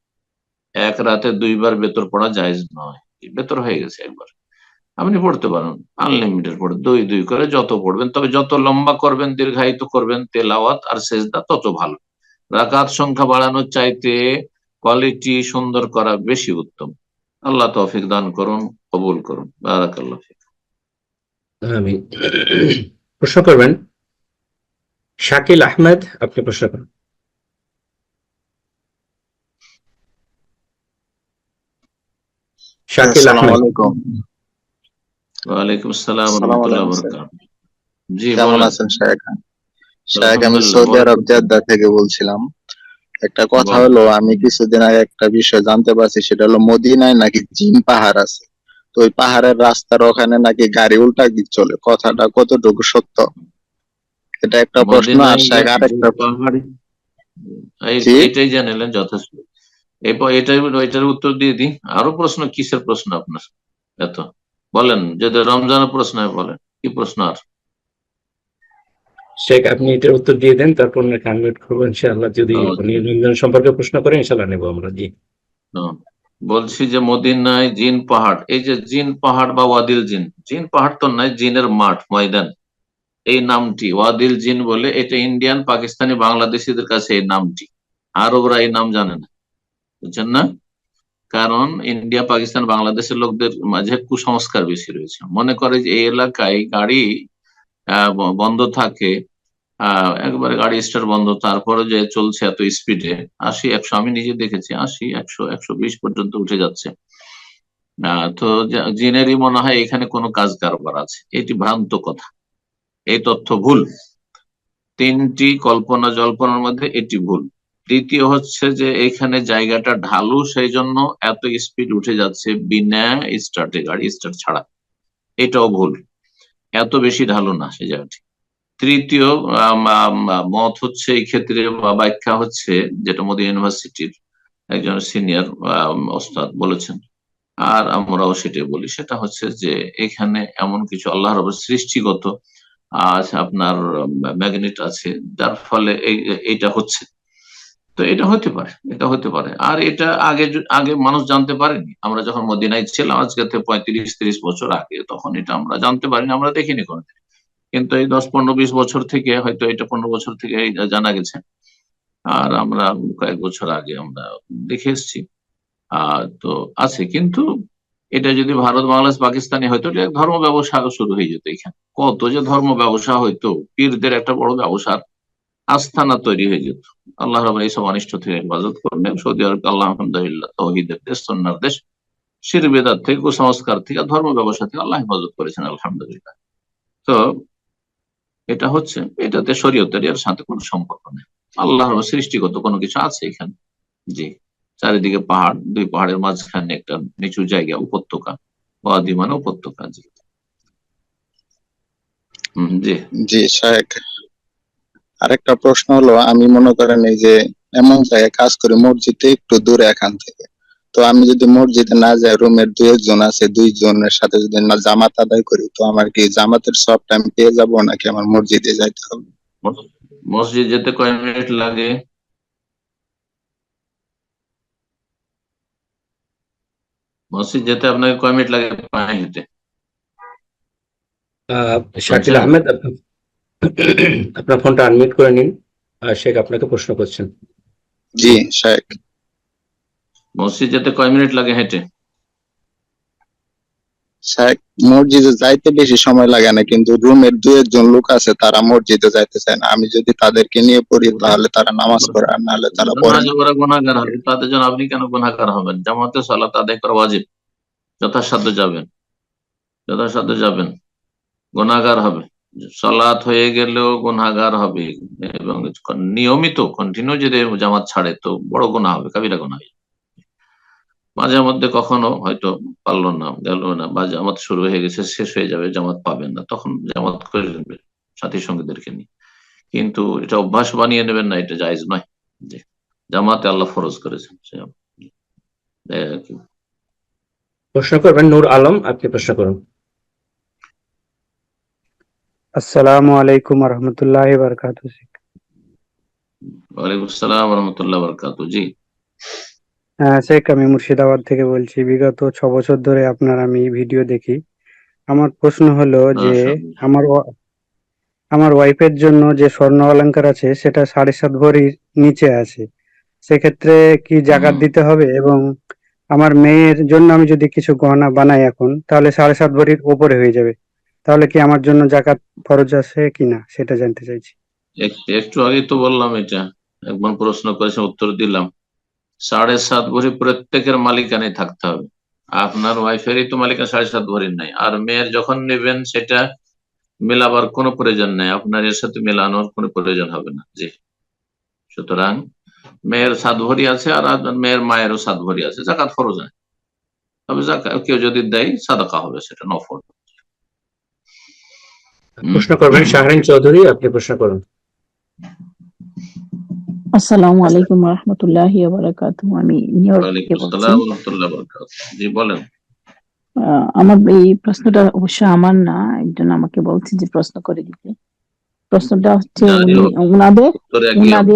এক রাতে 2 বার বেতর পড়া জায়েজ নয়। বেতর হয়ে গেছে একবার, আপনি পড়তে পারেন আনলিমিটেড পড়ে, দুই করে যত পড়বেন, তবে যত লম্বা করবেন, দীর্ঘায়িত করবেন তেলাওয়াত আর সেজদা, তত ভালো। রাকাত সংখ্যা বাড়ানোর চাইতে কোয়ালিটি সুন্দর করা বেশি উত্তম। আল্লাহ তৌফিক দান করুন, কবুল করুন। বারাকাল্লাহ ফিক। আমি প্রশ্ন করবেন শাকিল আহমেদ, আপনি প্রশ্ন করুন। শাকিল আহমেদ। ওয়ালাইকুম আসসালাম ওয়া রাহমাতুল্লাহি ওয়া বারাকাতুহু। জি কেমন বলেন। আছেন শেখ? শেখ, আমি আলহামদুলিল্লাহ, সৌদি আরব ওয়ালাইকুম জেদ্দা থেকে বলছিলাম। একটা কথা বলেন। হলো, আমি কিছুদিন আগে একটা বিষয় জানতে পারছি, সেটা হলো মদিনায় নাকি জিন পাহাড় আছে। তো ওই পাহাড়ের রাস্তার ওখানে নাকি গাড়ি উল্টা দিক চলে, কথাটা কতটুকু সত্য? এটা একটা প্রশ্ন। আর মদিনায় শেখ আরেকটা, পাহাড়ি জি এটাই জানিলেন যথেষ্ট। এরপর এটার উত্তর দিয়ে দিই। আরো প্রশ্ন, কিসের প্রশ্ন আপনার এত? বলেন, যদি রমজানের প্রশ্ন হয় বলেন, কি প্রশ্ন আর? শেখ, আপনি এটার উত্তর দিয়ে দেন, তারপর ওনাকে আনমিউট করবো ইনশাআল্লাহ। যদি উনি রমজান সম্পর্কে প্রশ্ন করেন ইনশাআল্লাহ নেবো আমরা। জি বলছি যে মদিনায় জিন পাহাড়, এই যে জিন পাহাড় বা ওয়াদিল জিন, জিন পাহাড় তো নয়, জিনের মাঠ, ময়দান, এই নামটি ওয়াদিল জিন বলে, এটা ইন্ডিয়ান, পাকিস্তানি, বাংলাদেশিদের কাছে এই নামটি, আরবরা এই নাম জানে না, বুঝছেন না? কারণ ইন্ডিয়া, পাকিস্তান, বাংলাদেশের লোকদের মাঝে কুসংস্কার বেশি রয়েছে। মনে করে যে এই এলাকায় গাড়ি বন্ধ থাকে, একবারে গাড়ি স্টার্ট বন্ধ, তারপরে যে চলছে এত স্পিডে 80-100, আমি নিজে দেখেছি 80-100-120 পর্যন্ত উঠে যাচ্ছে। তো জিনেরই মনে হয় এখানে কোনো কাজ কারবার আছে। এটি ভ্রান্ত কথা, এই তথ্য ভুল। 3টি কল্পনা জল্পনার মধ্যে এটি ভুল। দ্বিতীয় হচ্ছে যে এখানে জায়গাটা ঢালু, সেই জন্য এত স্পিড উঠে যাচ্ছে বিনা স্টার্টে, গাড়ি স্টার্ট ছাড়া, এটাও ভুল। এত বেশি ঢালু না সেই জায়গাটি। তৃতীয় মত হচ্ছে এই ক্ষেত্রে ব্যাখ্যা হচ্ছে, যেটা মদিনা ইউনিভার্সিটির একজন সিনিয়র ওস্তাদ বলেছেন, আর আমরাও সেটাই বলি, সেটা হচ্ছে যে এখানে এমন কিছু আল্লাহর সৃষ্টিগত আপনার ম্যাগনেট আছে, যার ফলে এইটা হচ্ছে। তো এটা হতে পারে, এটা হতে পারে। আর এটা আগে মানুষ জানতে পারেনি। আমরা যখন মদিনায় ছিলাম আজকে থেকে 35-30 বছর আগে, তখন এটা আমরা জানতে পারিনি, আমরা দেখিনি কোনোদিন। কিন্তু এই 10-15-20 বছর থেকে, হয়তো এটা 15 বছর থেকে জানা গেছে, আর আমরা কয়েক বছর আগে আমরা দেখে এসেছি। তো আছে, কিন্তু এটা যদি ভারত, বাংলাদেশ, পাকিস্তানি হয়তো ধর্ম ব্যবসা শুরু হয়ে যেত। এখানে কত যে ধর্ম ব্যবসা হয়তো, পীরদের একটা বড় ব্যবসার আস্থানা তৈরি হয়ে যেত। আল্লাহ রাব্বুল এইসব অনিষ্ট থেকে হেফাজত করবেন। সৌদি আরব আল্লাহ আলহামদুলিল্লাহ তৌহিদের দেশ, সুন্নাহর দেশ, শিরক বিদআত থেকে, কুসংস্কার থেকে, ধর্ম ব্যবসা থেকে আল্লাহ হেফাজত করেছেন আলহামদুলিল্লাহ। তো এটা হচ্ছে, এটাতে শরীয়তের এর সাথে কোনো সম্পর্ক নেই। আল্লাহর সৃষ্টিগত কোনো কিছু আছে এখানে। জি, চারিদিকে পাহাড়, 2 পাহাড়ের মাঝখানে একটা নিচু জায়গা, উপত্যকা, ওয়াদি মানে উপত্যকা। জি জি জি শায়েখ, আরেকটা প্রশ্ন হলো, আমি মনে করেন এই যে এমন জায়গায় কাজ করি মসজিদে একটু দূরে এখান থেকে, তো আমি যদি মসজিদে না যাই, রুমের দুই একজন আছে, দুইজনের সাথে যদি না জামাত আদায় করি, তো আমার কি জামাতের সব টাইম পেয়ে যাবো নাকি আমার মসজিদে যাইতে হবে? মসজিদ যেতে কয় মিনিট লাগে? মসজিদ যেতে আপনাকে কয় মিনিট লাগে পায়ে হেঁটে? শাকিল শুনছেন? আহমেদ, আপনার ফোনটা আনমিউট করে নিন। শেখ আপনাকে প্রশ্ন করছেন। জি শায়েখ। মসজিদ যেতে কয় মিনিট লাগে হেঁটে? শায়েখ, মসজিদে যাইতে বেশি সময় লাগে না, কিন্তু রুমের দুই একজন লোক আছে তারা মসজিদে যাইতে চায় না। আমি যদি তাদেরকে নিয়ে পড়ি তাহলে তারা নামাজ পড়ে, আর নাহলে তারা পড়ে না, না। ওরা গুনাহগার হবে, তাদের জন্য আপনি কেন গুনাহগার হবেন? জামাতে সালাত আদায় করা ওয়াজিব, যথাসাধ্য যাবেন, যথাসাধ্য যাবেন, গুনাহগার হবে। সালাত হয়ে গেলেও গুনাহগার হবে, এবং নিয়মিত কন্টিনিউ যদি জামাত ছাড়ে তো বড় গুনাহ হবে, কাবিরা গুনাহ। মাঝে মধ্যে কখনো হয়তো পারলো না, গেল না, বা জামাত শুরু হয়ে গেছে, শেষ হয়ে যাবে, জামাত পাবেন না, তখন জামাত করে নেবে সাথী সঙ্গীদেরকে নিয়ে। কিন্তু এটা অভ্যাস বানিয়ে নেবেন না, এটা জায়েজ নয়। জি, জামাতে আল্লাহ ফরজ করেছেন। এই আর কি। প্রশ্ন করবেন নূর আলম, আপনি প্রশ্ন করুন। আসসালামু আলাইকুম রহমতুল্লাহি বারাকাতুহু। ওয়ালাইকুম আসসালাম ওয়া রাহমাতুল্লাহি ওয়া বারাকাতুহু। জি শেখ, আমি মুর্শিদাবাদ থেকে বলছি। বিগত 6 বছর ধরে আপনার আমি ভিডিও দেখি। আমার প্রশ্ন হলো যে মাশাআল্লাহ। আমার ওয়াইফের জন্য যে স্বর্ণ অলংকার আছে সেটা 7.5 ভরির নিচে আছে, সেক্ষেত্রে কি জাকাত দিতে হবে? এবং আমার মেয়ের জন্য আমি যদি কিছু গহনা বানাই এখন, তাহলে 7.5 ভরির উপরে হয়ে যাবে, তাহলে কি আমার জন্য জাকাত ফরজ আছে কিনা সেটা জানতে চাইছি। একটু আগে তো বললাম, এটা একবার প্রশ্ন করেছেন, উত্তর দিলাম। 7.5 ভরি প্রত্যেকের মালিকানায় থাকতে হবে। আপনার ওয়াইফেরই তো মালিকানা 7.5 ভরির নাই, আর মেয়ের যখন নেবেন সেটা মেলাবার কোনো প্রয়োজন নেই, আপনার এর সাথে মেলানোর কোনো প্রয়োজন হবে না। জি, সুতরাং মেয়ের 7 ভরি আছে, আর আপনার মেয়ের মায়েরও 7 ভরি আছে, জাকাত ফরজ হয়। তবে জাকাত কেউ যদি দেয় সাদাকা হবে, সেটা নফল। প্রশ্ন করবেন শাহরিন চৌধুরী, আপনি প্রশ্ন করুন। আসসালামু আলাইকুম রহমতুল্লাহি ওয়া বারাকাতুহু। আমি নিউ ইয়র্ক থেকে ওয়ালাইকুম বলছি। আসসালাম ওয়া রাহমাতুল্লাহি ওয়া বারাকাতুহু। জি বলেন। আমার এই প্রশ্নটা অবশ্য আমার না, একজন আমাকে বলছে যে প্রশ্ন করে দিতে। প্রশ্নটা হচ্ছে জানি হোক, উত্তর একই হবে।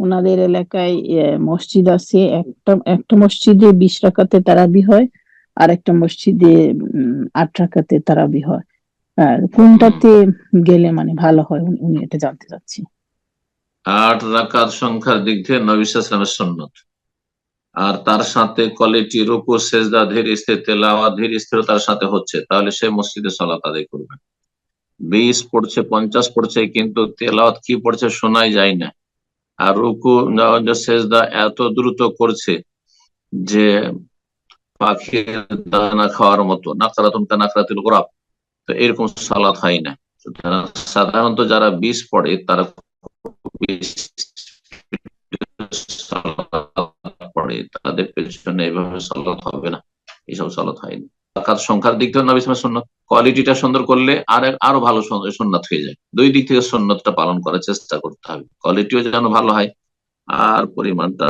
উনাদের এলাকায় মসজিদ আছে, একটা মসজিদে 20 রাকাতে তারাবি হয়, আর একটা মসজিদে 8 রাকাতে তারাবি হয়। কোনটাতে গেলে মানে ভালো হয় উনি এটা জানতে চাচ্ছি। 8 রাকাত সংখ্যার দিক থেকে নবী সাল্লাল্লাহু আলাইহি ওয়াসাল্লামের সুন্নত, আর তার সাথে কোয়ালিটি, রুকু, সেজদা ধীর স্থির, তেলাওয়াত ধীর স্থিরতার সাথে হচ্ছে, তাহলে সে মসজিদে সালাত আদায় করবে। 20 পড়ছে, 50 পড়ছে, কিন্তু তেলাওয়াত কি পড়ছে শোনাই যায় না, আর রুকু সেজদা এত দ্রুত করছে যে পাখির দানা খাওয়ার মতো, নাকরাতুন কানাকরাতিল গুরাব, তো এরকম সালাত হয় না। সাধারণত যারা 20 পড়ে তারা পড়ে, তাদের পেছনে এভাবে সালাত হবে না, এইসব সালাত হয়নি। রাকাত সংখ্যার দিক থেকে নবী সাল্লাল্লাহু আলাইহি ওয়াসাল্লাম কোয়ালিটিটা সুন্দর করলে আরো ভালো সুন্নাত হয়ে যায়। দুই দিক থেকে সুন্নাতটা পালন করার চেষ্টা করতে হবে, কোয়ালিটিও যেন ভালো হয় আর পরিমাণটা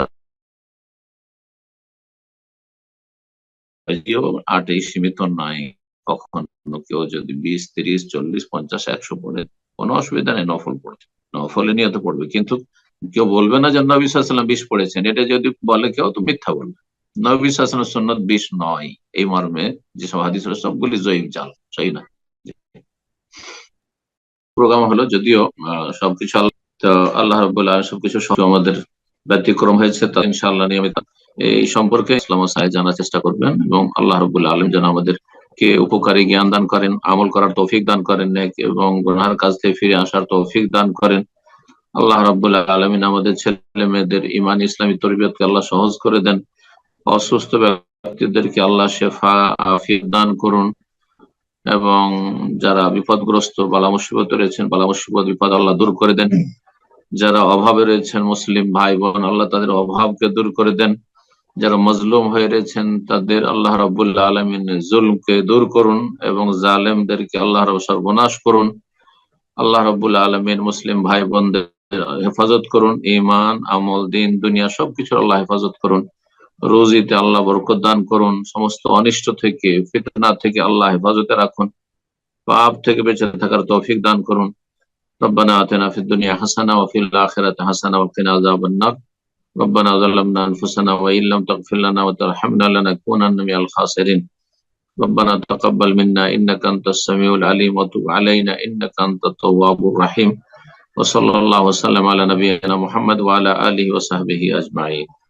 8 সীমিত নয়। কখনো কেউ যদি 20, 30, 40, 50, 100 পড়ে কোনো অসুবিধা নেই, নফল পড়ছে, নফলে নিয়ত পড়বে, কিন্তু কেউ বলবে না যে নবী সাল্লাল্লাহু আলাইহি ওয়াসাল্লাম 20 পড়েছেন। এটা যদি বলে কেউ তো মিথ্যা বলবে। নবী সাল্লাল্লাহু আলাইহি ওয়াসাল্লামের সুন্নাত 20 নয়, এই মর্মে যেসব হাদিস রয়েছে সবগুলি জয়ীফ, জাল, সহি না। প্রোগ্রাম হলো, যদিও সবকিছু আল্লাহ রাব্বুল আলামিন সবকিছু আমাদের ব্যতিক্রম হয়েছে, তা ইনশাআল্লাহ নিয়মিত এই সম্পর্কে ইসলাম ও সাহেব জানার চেষ্টা করবেন, এবং আল্লাহ রাব্বুল আলামিন যেন আমাদেরকে উপকারী জ্ঞান দান করেন, আমল করার তৌফিক দান করেন, নেক এবং গুনাহের কাজ থেকে ফিরে আসার তৌফিক দান করেন। আল্লাহ রাব্বুল আলামিন আমাদের ছেলে মেয়েদের ঈমান ইসলামী তরবিয়তকে আল্লাহ সহজ করে দেন। অসুস্থ ব্যক্তিদেরকে আল্লাহ শেফা আফিয়ত দান করুন, এবং যারা বিপদগ্রস্ত, বালা মুসিবত রয়েছেন, বালা মুসিবত বিপদ আল্লাহ দূর করে দেন। যারা অভাবে রয়েছেন মুসলিম ভাই বোন, আল্লাহ তাদের অভাবকে দূর করে দেন। যারা মজলুম হয়ে রয়েছেন তাদের আল্লাহ রাব্বুল আলামিন জুলমকে দূর করুন এবং জালেমদেরকে আল্লাহ রাব সর্বনাশ করুন। আল্লাহ রাব্বুল আলামিন মুসলিম ভাই বোনদের হেফাজত করুন, ঈমান, আমল, দিন, দুনিয়া সবকিছুর আল্লাহ হেফাজত করুন। রুজিতে আল্লাহ বরকত দান করুন, সমস্ত অনিষ্ট থেকে, ফিতনা থেকে আল্লাহ হেফাজতে রাখুন, পাপ থেকে বেঁচে থাকার তৌফিক দান করুন। রব্বানা আতিনা ফিদ দুনিয়া হাসানা ওয়া ফিল আখিরাতি হাসানা ওয়া কিনা আযাবান নার। ربنا ظلمنا أنفسنا وإن لم تغفر لنا وترحمنا لنكونن من الخاسرين. ربنا تقبل منا إنك أنت السميع العليم وتب علينا إنك أنت التواب الرحيم. وصلى الله وسلم على نبينا محمد وعلى آله وصحبه أجمعين.